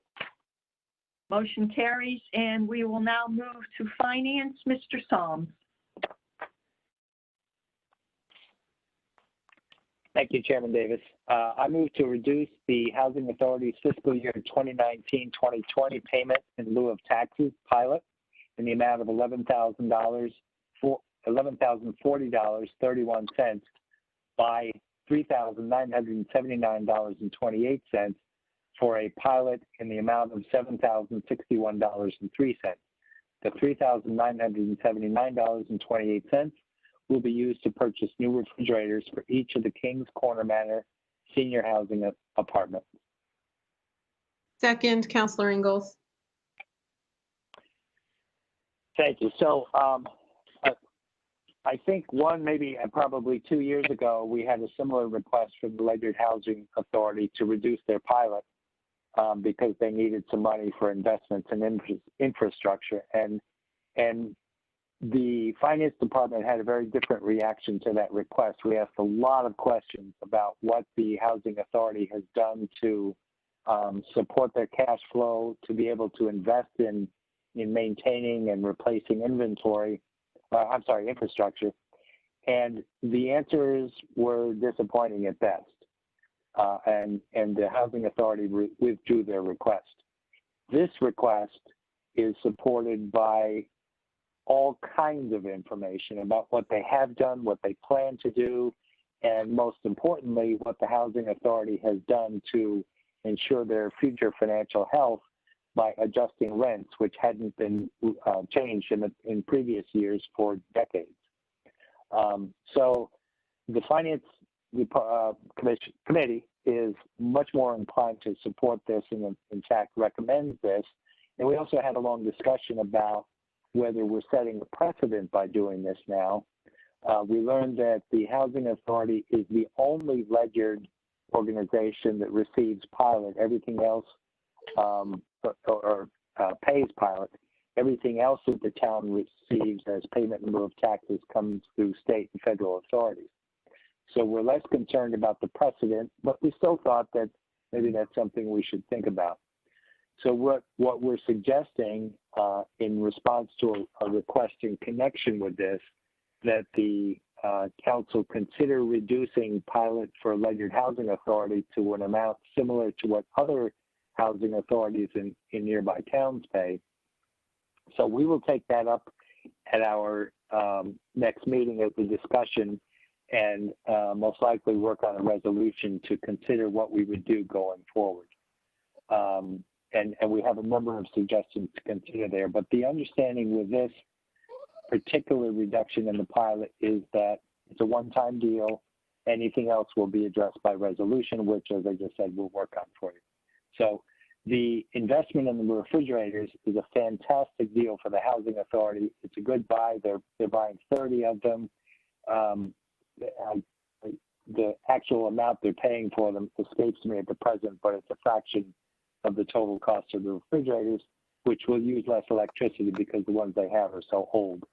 Motion carries, and we will now move to finance. Mr. Soms. Thank you, Chairman Davis. I move to reduce the Housing Authority's fiscal year 2019-2020 payment in lieu of taxes pilot in the amount of $11,040.31 by $3,979.28 for a pilot in the amount of $7,061.03. The $3,979.28 will be used to purchase new refrigerators for each of the Kings Corner Manor senior housing apartments. Second, Counselor Ingalls. Thank you. So I think probably 2 years ago, we had a similar request from the Ledyard Housing Authority to reduce their pilot because they needed some money for investments in infrastructure. And the finance department had a very different reaction to that request. We asked a lot of questions about what the housing authority has done to support their cash flow, to be able to invest in maintaining and replacing infrastructure. And the answers were disappointing at best. And the housing authority withdrew their request. This request is supported by all kinds of information about what they have done, what they plan to do, and most importantly, what the housing authority has done to ensure their future financial health by adjusting rents, which hadn't been changed in previous years for decades. So the Finance Committee is much more inclined to support this and in fact recommends this. And we also had a long discussion about whether we're setting a precedent by doing this now. We learned that the Housing Authority is the only Ledyard organization that receives pilot. Everything else pays pilot. Everything else that the town receives as payment in lieu of taxes comes through state and federal authorities. So we're less concerned about the precedent, but we still thought that maybe that's something we should think about. So what we're suggesting in response to a request in connection with this, that the council consider reducing pilot for Ledyard Housing Authority to an amount similar to what other housing authorities in nearby towns pay. So we will take that up at our next meeting as a discussion, and most likely work on a resolution to consider what we would do going forward. And we have a number of suggestions to consider there, but the understanding with this particular reduction in the pilot is that it's a one-time deal. Anything else will be addressed by resolution, which, as I just said, we'll work on for you. So the investment in the refrigerators is a fantastic deal for the housing authority. It's a good buy. They're buying 30 of them. The actual amount they're paying for them escapes me at the present, but it's a fraction of the total cost of the refrigerators, which will use less electricity because the ones they have are so old.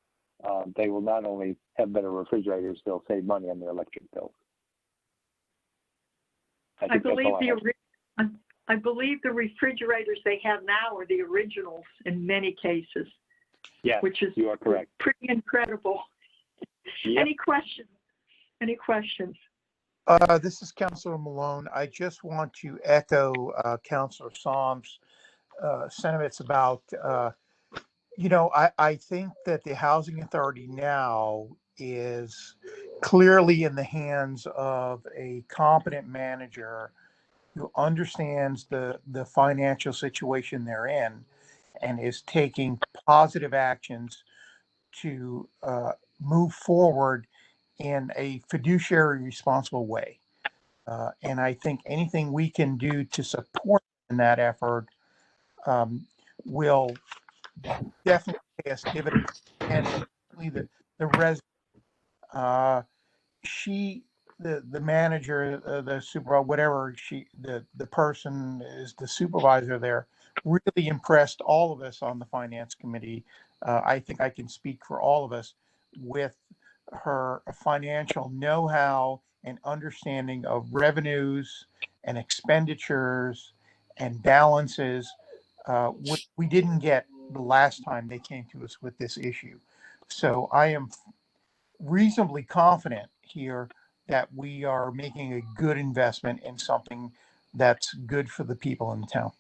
They will not only have better refrigerators, they'll save money on their electric bills. I believe the refrigerators they have now are the originals in many cases. Yes, which is you are correct. Pretty incredible. Yep. Any questions? Any questions? This is Councilor Malone. I just want to echo Councilor Psalm's sentiments about, I think that the Housing Authority now is clearly in the hands of a competent manager who understands the financial situation they're in and is taking positive actions to move forward in a fiduciary responsible way. And I think anything we can do to support in that effort will definitely pay us dividends. And the resident, the manager, the supervisor, whatever the person is, the supervisor there, really impressed all of us on the finance committee. I think I can speak for all of us with her financial know-how and understanding of revenues and expenditures and balances, which we didn't get the last time they came to us with this issue. So I am reasonably confident here that we are making a good investment in something that's good for the people in the town.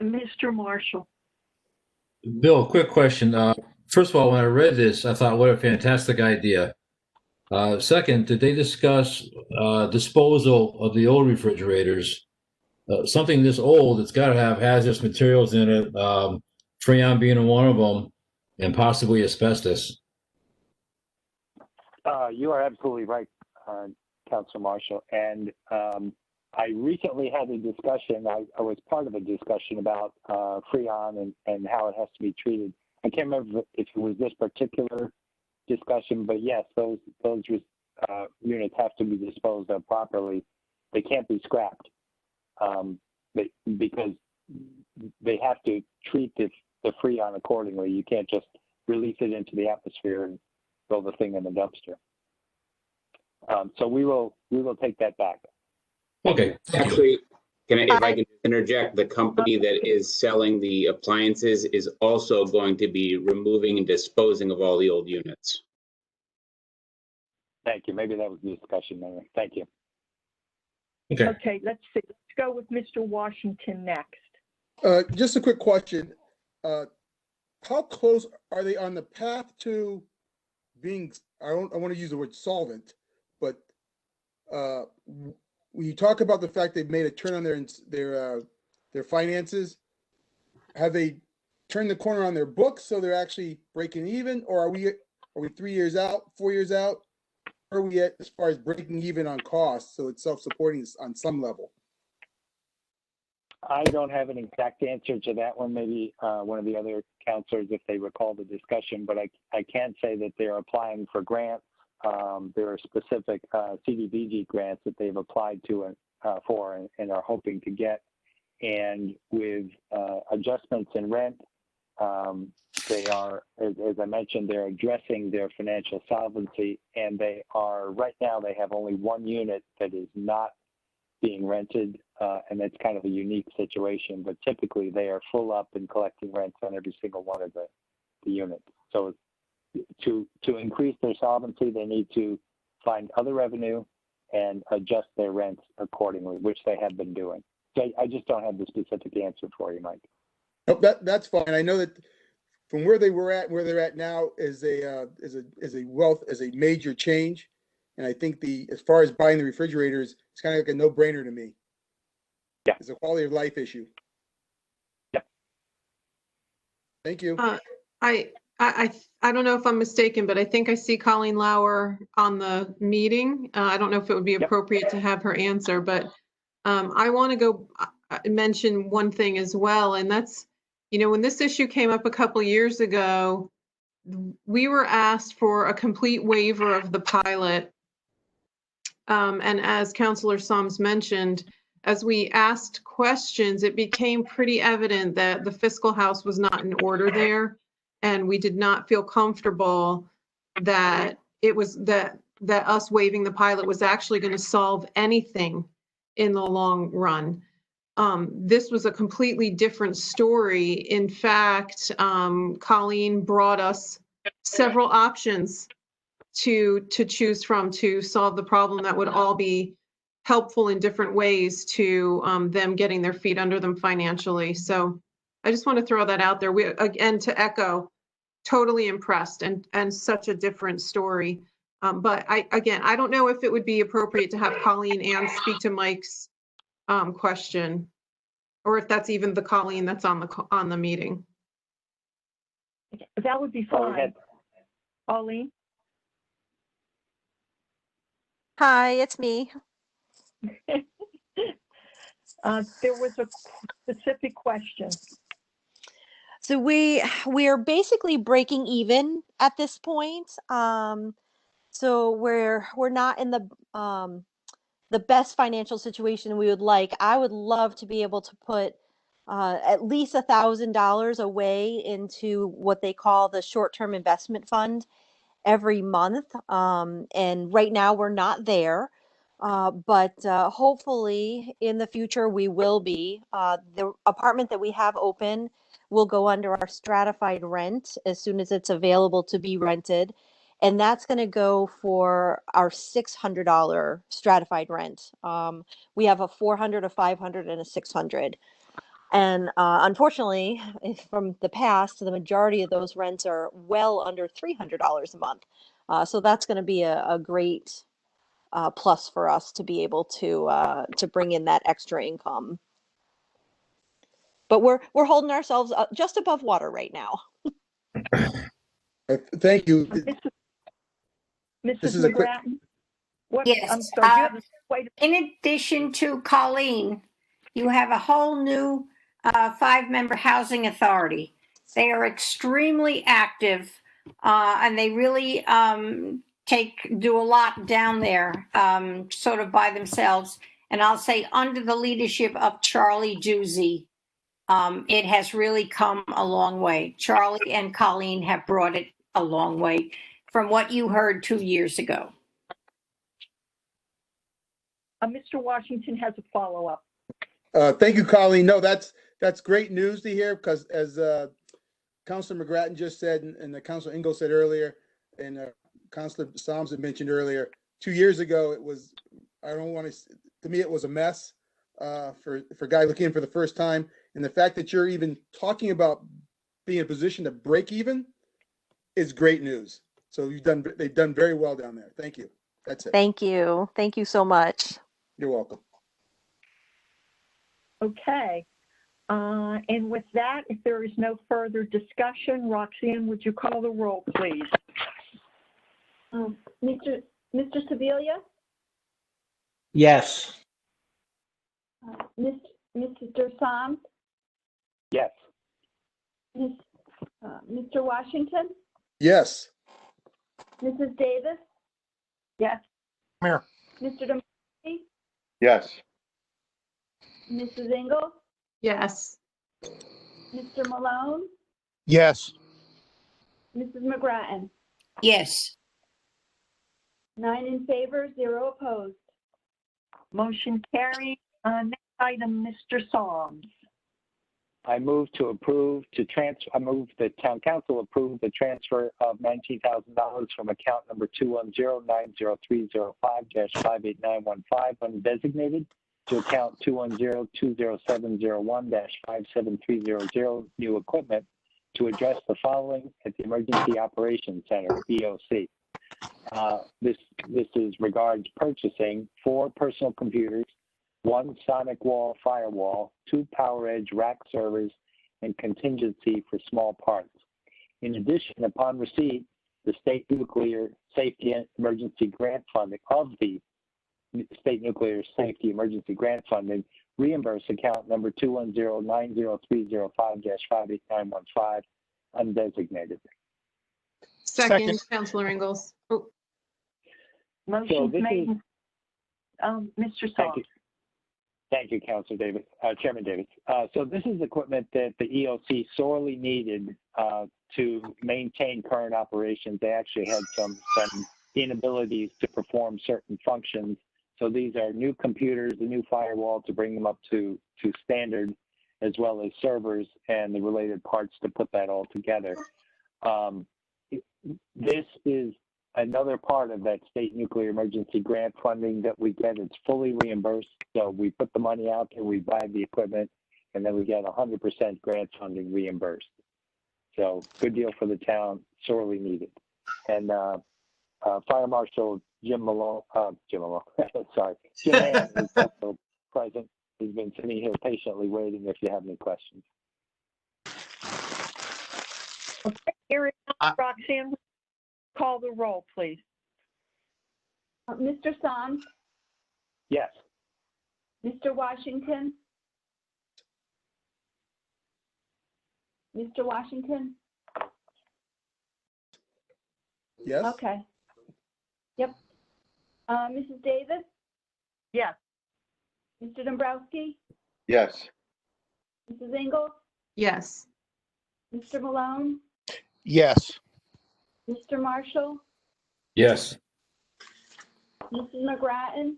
Mr. Marshall. Bill, quick question. First of all, when I read this, I thought, what a fantastic idea. Second, did they discuss disposal of the old refrigerators? Something this old, it's got to have hazardous materials in it, Freon being one of them, and possibly asbestos. You are absolutely right, Councilor Marshall. And I recently had a discussion, I was part of a discussion about Freon and how it has to be treated. I can't remember if it was this particular discussion, but yes, those units have to be disposed of properly. They can't be scrapped because they have to treat the Freon accordingly. You can't just release it into the atmosphere and throw the thing in the dumpster. So we will take that back. Okay. Actually, if I can interject, the company that is selling the appliances is also going to be removing and disposing of all the old units. Thank you. Maybe that was the discussion there. Thank you. Okay. Okay, let's see. Let's go with Mr. Washington next. Just a quick question. How close are they on the path to being, I want to use the word solvent, but when you talk about the fact they've made a turn on their finances, have they turned the corner on their books so they're actually breaking even, or are we 3 years out, 4 years out? Where are we at as far as breaking even on costs so it's self-supporting on some level? I don't have an exact answer to that one. Maybe one of the other counselors, if they recall the discussion, but I can say that they're applying for grants. There are specific CDBG grants that they've applied to for and are hoping to get. And with adjustments in rent, they are, as I mentioned, they're addressing their financial solvency, and they are, right now, they have only one unit that is not being rented, and that's kind of a unique situation, but typically they are full up and collecting rents on every single one of the units. So to increase their solvency, they need to find other revenue and adjust their rents accordingly, which they have been doing. So I just don't have the specific answer for you, Mike. Oh, that's fine. I know that from where they were at, where they're at now is a major change. And I think as far as buying the refrigerators, it's kind of like a no-brainer to me. Yeah. It's a quality of life issue. Yeah. Thank you. I don't know if I'm mistaken, but I think I see Colleen Lauer on the meeting. I don't know if it would be appropriate to have her answer, but I want to go mention one thing as well, and that's, when this issue came up a couple years ago, we were asked for a complete waiver of the pilot. And as Councilor Soms mentioned, as we asked questions, it became pretty evident that the fiscal house was not in order there. And we did not feel comfortable that it was that us waiving the pilot was actually going to solve anything in the long run. This was a completely different story. In fact, Colleen brought us several options to choose from to solve the problem that would all be helpful in different ways to them getting their feet under them financially. So I just want to throw that out there. We, again, to echo, totally impressed and such a different story. But I don't know if it would be appropriate to have Colleen and speak to Mike's question, or if that's even the Colleen that's on the meeting. That would be fine. Pauline? Hi, it's me. There was a specific question. So we are basically breaking even at this point. So we're not in the best financial situation we would like. I would love to be able to put at least $1,000 away into what they call the short-term investment fund every month. And right now we're not there. But hopefully in the future we will be. The apartment that we have open will go under our stratified rent as soon as it's available to be rented. And that's going to go for our $600 stratified rent. We have a $400, a $500, and a $600. And unfortunately, from the past, the majority of those rents are well under $300 a month. So that's going to be a great plus for us to be able to bring in that extra income. But we're holding ourselves just above water right now. Thank you. Mrs. McGrattan? Yes. In addition to Colleen, you have a whole new 5-member housing authority. They are extremely active, and they really do a lot down there, sort of by themselves. And I'll say under the leadership of Charlie Juzzi, it has really come a long way. Charlie and Colleen have brought it a long way from what you heard 2 years ago. Mr. Washington has a follow-up. Thank you, Colleen. No, that's great news to hear, because as Councilor McGrattan just said, and Councilor Ingle said earlier, and Councilor Soms had mentioned earlier, 2 years ago, it was, to me, it was a mess for a guy looking in for the first time. And the fact that you're even talking about being in a position to break even is great news. So they've done very well down there. Thank you. That's it. Thank you. Thank you so much. You're welcome. Okay. And with that, if there is no further discussion, Roxanne, would you call the roll, please? Mr. Sevilla? Yes. Mr. Soms? Yes. Mr. Washington? Yes. Mrs. Davis? Yes. Mayor. Mr. DeMarchi? Yes. Mrs. Engel? Yes. Mr. Malone? Yes. Mrs. McGrattan? Yes. 9 in favor, 0 opposed. Motion carried. Next item, Mr. Soms. I move the town council approve the transfer of $19,000 from account number 210-90305-58915 undesignated to account 210-20701-57300 new equipment to address the following at the Emergency Operations Center, EOC. This is regards purchasing 4 personal computers, 1 Sonic Wall firewall, 2 PowerEdge rack servers, and contingency for small parts. In addition, upon receipt, the State Nuclear Safety Emergency Grant funding of the State Nuclear Safety Emergency Grant funding, reimburse account number 210-90305-58915 undesignated. Second, Counselor Ingalls. Oh, Motion's this made. is- Mr. Thank Soms. you. Thank you, Councilor Davis, Chairman Davis. So this is equipment that the EOC sorely needed to maintain current operations. They actually had some inabilities to perform certain functions. So these are new computers, a new firewall to bring them up to standard, as well as servers and the related parts to put that all together. This is another part of that State Nuclear Emergency Grant funding that we get. It's fully reimbursed. So we put the money out there, we buy the equipment, and then we get 100% grant funding reimbursed. So good deal for the town, sorely needed. And Fire Marshal Jim Mann is also present. He's been sitting here patiently waiting if you have any questions. Okay, hearing none, Roxanne, call the roll, please. Mr. Soms, Yes. Mr. Washington? Mr. Washington? Yes? Okay. Yep. Mrs. Davis? Yes. Mr. Dombrowski? Yes. Mrs. Ingalls? yes. Mr. Malone? Yes. Mr. Marshall? Yes. Mrs. McGrattan?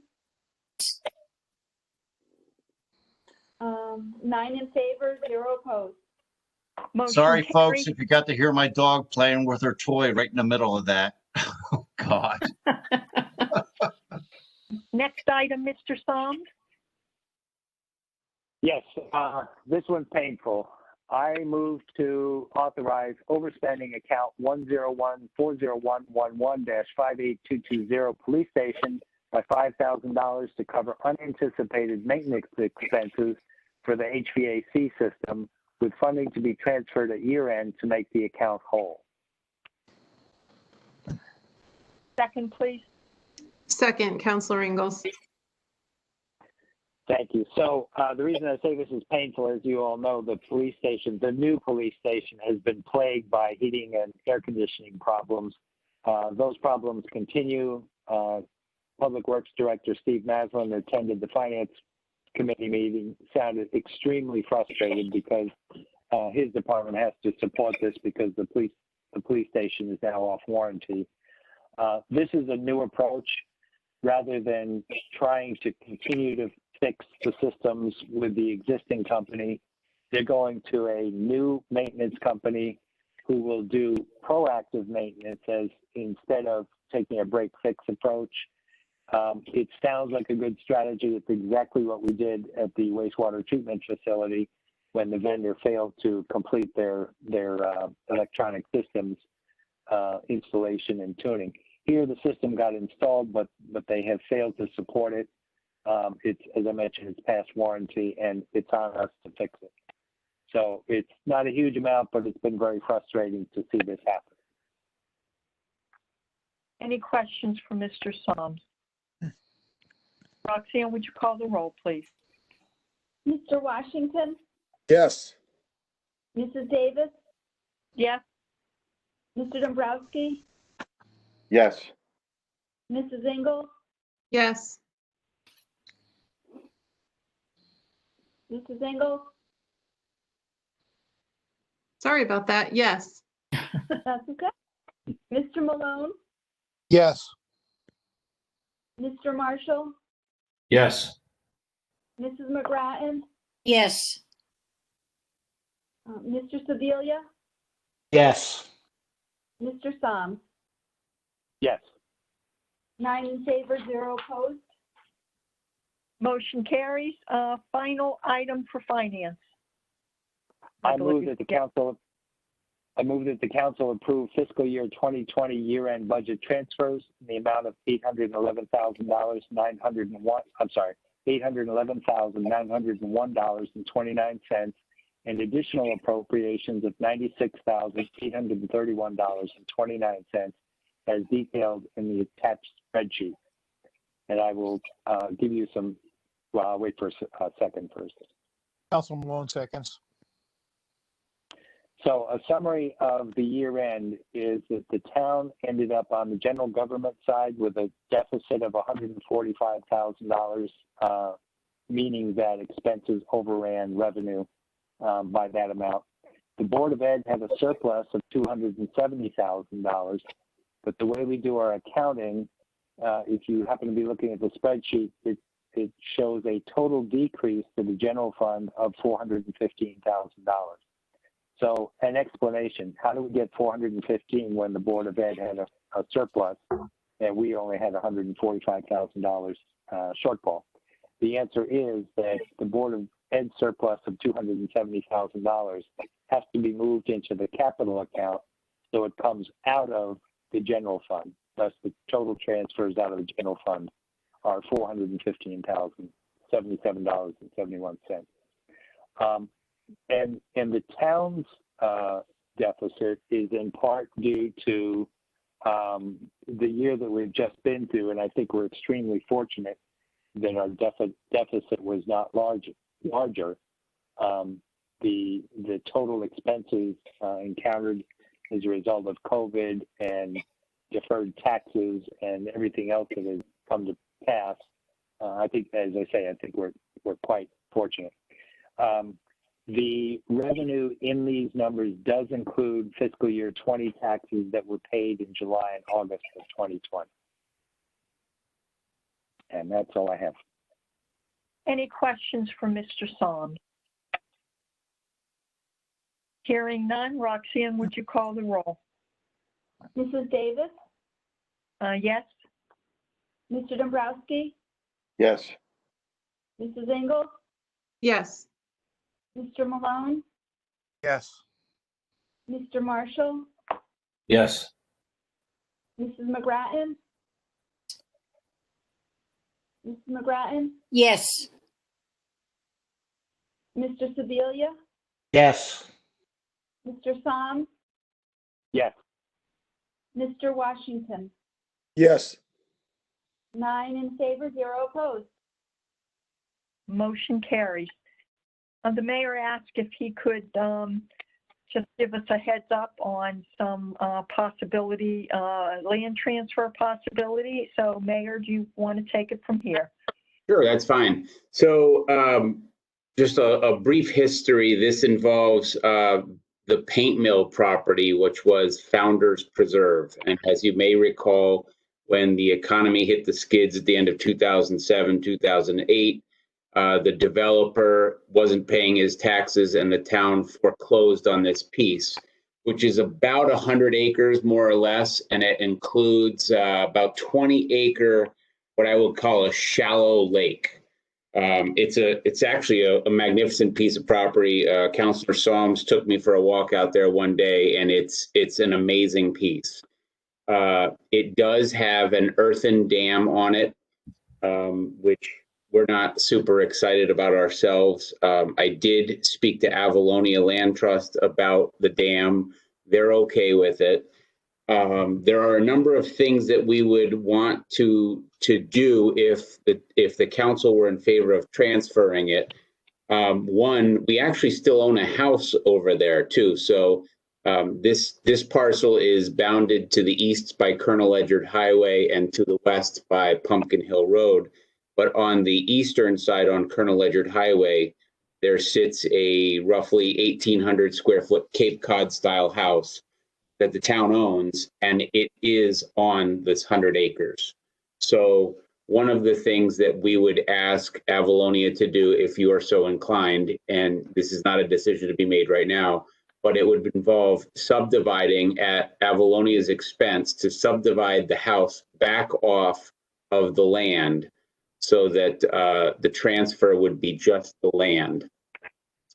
9 in favor, 0 opposed. Motion Sorry, folks, carried. if you got to hear my dog playing with her toy right in the middle of that. Oh, God. Next item, Mr. Soms. Yes, this one's painful. I move to authorize overspending account 101-40111-58220 police station by $5,000 to cover unanticipated maintenance expenses for the HVAC system, with funding to be transferred at year end to make the account whole. Second, please. Second, Counselor Ingalls. Thank you. So the reason I say this is painful, as you all know, the police station, the new police station, has been plagued by heating and air conditioning problems. Those problems continue. Public Works Director Steve Maslin attended the Finance Committee meeting, sounded extremely frustrated because his department has to support this because the police station is now off warranty. This is a new approach. Rather than trying to continue to fix the systems with the existing company, they're going to a new maintenance company who will do proactive maintenance as instead of taking a break-fix approach. It sounds like a good strategy. It's exactly what we did at the wastewater treatment facility when the vendor failed to complete their electronic systems installation and tuning. Here, the system got installed, but they have failed to support it. It's, as I mentioned, it's past warranty, and it's on us to fix it. So it's not a huge amount, but it's been very frustrating to see this happen. Any questions for Mr. Soms? Roxanne, would you call the roll, please? Mr. Washington? Yes. Mrs. Davis? Yes. Mr. Dombrowski? Yes. Mrs. Ingalls? Yes. Mrs. Ingalls? Sorry about that. Yes. That's okay. Mr. Malone? Yes. Mr. Marshall? Yes. Mrs. McGrattan? Yes. Mr. Sebelia? Yes. Mr. Soms? Yes. 9 in favor, 0 opposed. Motion carries. Final item for finance. I move that the council approve fiscal year 2020 year-end budget transfers in the amount of $811,901.29 and additional appropriations of $96,831.29 as detailed in the attached spreadsheet. And I will give you some, well, I'll wait for a second first. Councilman Malone seconds. So a summary of the year end is that the town ended up on the general government side with a deficit of $145,000, meaning that expenses overran revenue by that amount. The Board of Ed had a surplus of $270,000, but the way we do our accounting, if you happen to be looking at the spreadsheet, it shows a total decrease to the general fund of $415,000. So an explanation, how do we get 415 when the Board of Ed had a surplus and we only had $145,000 shortfall? The answer is that the Board of Ed surplus of $270,000 has to be moved into the capital account, so it comes out of the general fund. Thus, the total transfers out of the general fund are $415,077.71. And the town's deficit is in part due to the year that we've just been through, and I think we're extremely fortunate that our deficit was not larger. The total expenses encountered as a result of COVID and deferred taxes and everything else that has come to pass, I think, as I say, I think we're quite fortunate. The revenue in these numbers does include fiscal year 20 taxes that were paid in July and August of 2020. And that's all I have. Any questions for Mr. Soms? Hearing none, Roxanne, would you call the roll? Mrs. Davis? Yes. Mr. Dombrowski? Yes. Mrs. Engel? Yes. Mr. Malone? Yes. Mr. Marshall? Yes. Mrs. McGrattan? Mrs. McGrattan? Yes. Mr. Sebelia? Yes. Mr. Soms? Yes. Mr. Washington? Yes. 9 in favor, 0 opposed. Motion carries. The mayor asked if he could just give us a heads up on some possibility, land transfer possibility. So Mayor, do you want to take it from here? Sure, that's fine. So just a brief history. This involves the paint mill property, which was Founders Preserve. And as you may recall, when the economy hit the skids at the end of 2007, 2008, the developer wasn't paying his taxes and the town foreclosed on this piece, which is about 100 acres, more or less. And it includes about 20-acre, what I would call a shallow lake. It's actually a magnificent piece of property. Councilor Soms took me for a walk out there one day, and it's an amazing piece. It does have an earthen dam on it, which we're not super excited about ourselves. I did speak to Avalonia Land Trust about the dam. They're okay with it. There are a number of things that we would want to do if the council were in favor of transferring it. One, we actually still own a house over there too. So this parcel is bounded to the east by Colonel Ledyard Highway and to the west by Pumpkin Hill Road. But on the eastern side on Colonel Ledyard Highway, there sits a roughly 1,800 square foot Cape Cod style house that the town owns, and it is on this 100 acres. So one of the things that we would ask Avalonia to do, if you are so inclined, and this is not a decision to be made right now, but it would involve subdividing at Avalonia's expense to subdivide the house back off of the land so that the transfer would be just the land.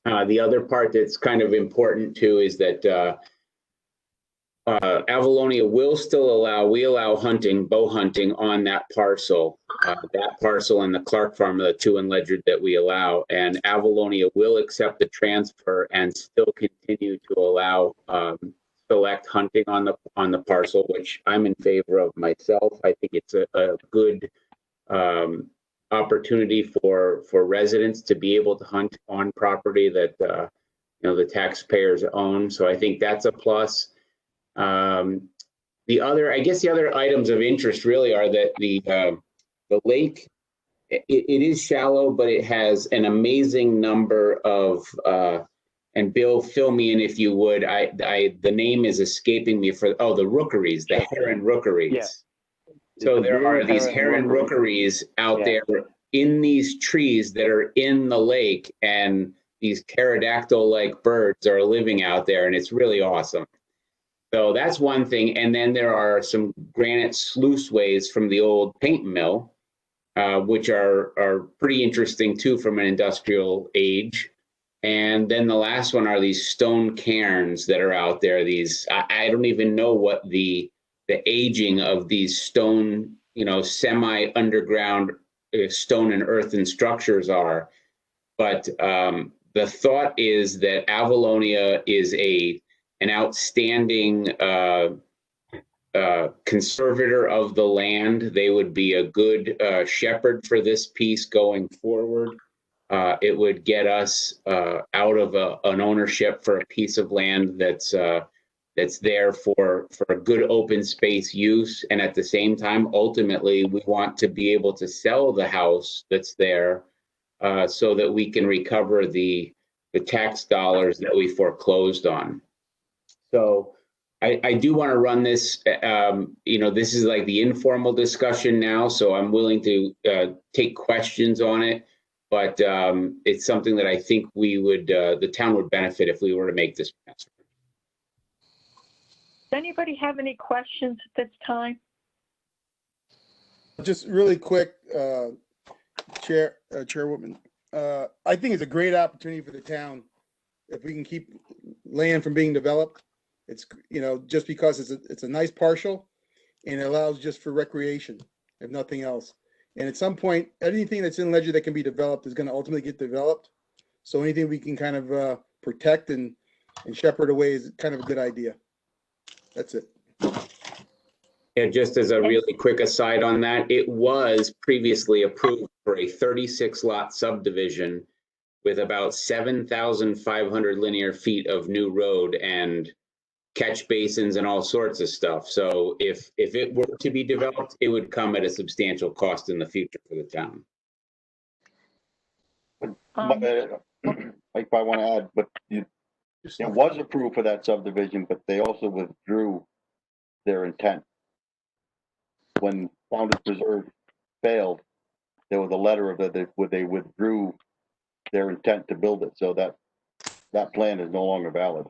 The other part that's kind of important too is that Avalonia will still allow hunting, bow hunting on that parcel and the Clark Farm are the two in Ledyard that we allow. And Avalonia will accept the transfer and still continue to allow select hunting on the parcel, which I'm in favor of myself. I think it's a good opportunity for residents to be able to hunt on property that the taxpayers own. So I think that's a plus. The other items of interest really are that the lake, it is shallow, but it has an amazing number of, and Bill, fill me in if you would, the name is escaping me the rookeries, the heron rookeries. Yeah. So there are these heron rookeries out there in these trees that are in the lake, and these pterodactyl-like birds are living out there, and it's really awesome. So that's one thing. And then there are some granite sluiceways from the old paint mill, which are pretty interesting too from an industrial age. And then the last one are these stone cairns that are out there. These, I don't even know what the aging of these stone, semi-underground stone and earthen structures are. But the thought is that Avalonia is an outstanding conservator of the land. They would be a good shepherd for this piece going forward. It would get us out of an ownership for a piece of land that's there for a good open space use. And at the same time, ultimately, we want to be able to sell the house that's there so that we can recover the tax dollars that we foreclosed on. So I do want to run this, this is like the informal discussion now, so I'm willing to take questions on it, but it's something that I think the town would benefit if we were to make this transfer. Does anybody have any questions at this time? Just really quick, Chairwoman. I think it's a great opportunity for the town if we can keep land from being developed. It's, just because it's a nice partial and it allows just for recreation, if nothing else. And at some point, anything that's in Ledyard that can be developed is going to ultimately get developed. So anything we can kind of protect and shepherd away is kind of a good idea. That's it. Yeah, just as a really quick aside on that, it was previously approved for a 36 lot subdivision with about 7,500 linear feet of new road and catch basins and all sorts of stuff. So if it were to be developed, it would come at a substantial cost in the future for the town. If I want to add, but it was approved for that subdivision, but they also withdrew their intent. When Founders Preserve failed, there was a letter of that where they withdrew their intent to build it. So that plan is no longer valid.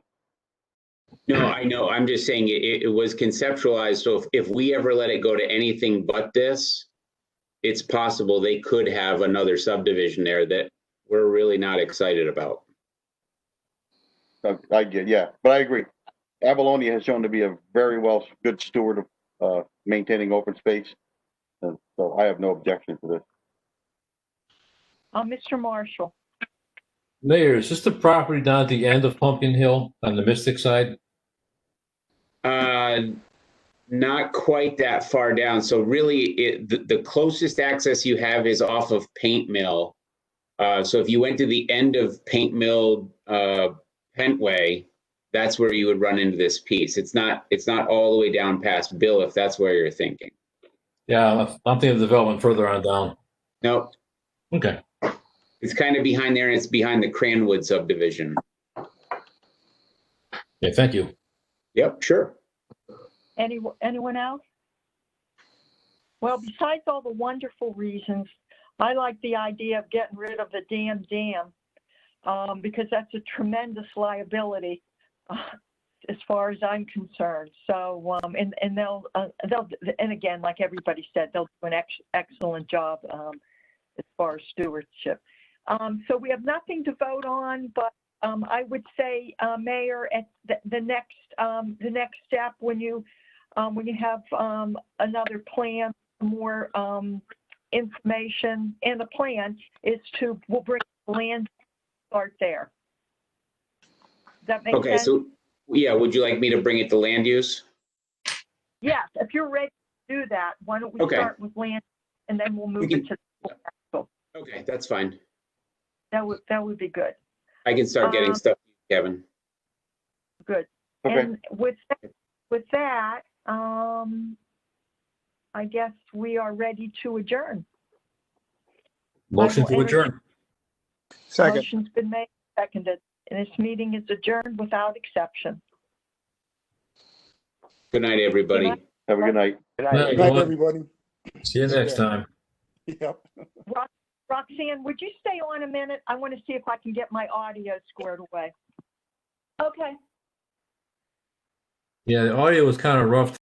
No, I know. I'm just saying it was conceptualized. So if we ever let it go to anything but this, it's possible they could have another subdivision there that we're really not excited about. I get, yeah, but I agree. Avalonia has shown to be a very good steward of maintaining open space. And so I have no objection to this. Mr. Marshall. Mayor, is this the property down at the end of Pumpkin Hill on the Mystic side? Not quite that far down. So really, the closest access you have is off of Paint Mill. So if you went to the end of Paint Mill, Pentway, that's where you would run into this piece. It's not all the way down past Bill, if that's where you're thinking. Yeah, I'm thinking of development further on down. Nope. Okay. It's kind of behind there, and it's behind the Cranwood subdivision. Yeah, thank you. Yep, sure. Anyone else? Well, besides all the wonderful reasons, I like the idea of getting rid of the damn dam because that's a tremendous liability as far as I'm concerned. So, and they'll, and again, like everybody said, they'll do an excellent job as far as stewardship. So we have nothing to vote on, but I would say, Mayor, at the next step when you have another plan, more information, and the plan is we'll bring land start there. Does that make Okay, sense? so yeah, would you like me to bring it to land use? Yes, if you're ready to do that, why don't we Okay. start with land and then we'll move it to the council. Okay, that's fine. That would be good. I can start getting stuff, Kevin. Good. Okay. And with that, I guess we are ready to adjourn. Motion to adjourn. Second. Motion's been made, seconded, and this meeting is adjourned without exception. Good night, everybody. Have a good night. Good Good night. night, Good night, everyone. everybody. See you next time. Yep. Roxanne, would you stay on a minute? I want to see if I can get my audio squared away. Okay. Yeah, the audio was kind of rough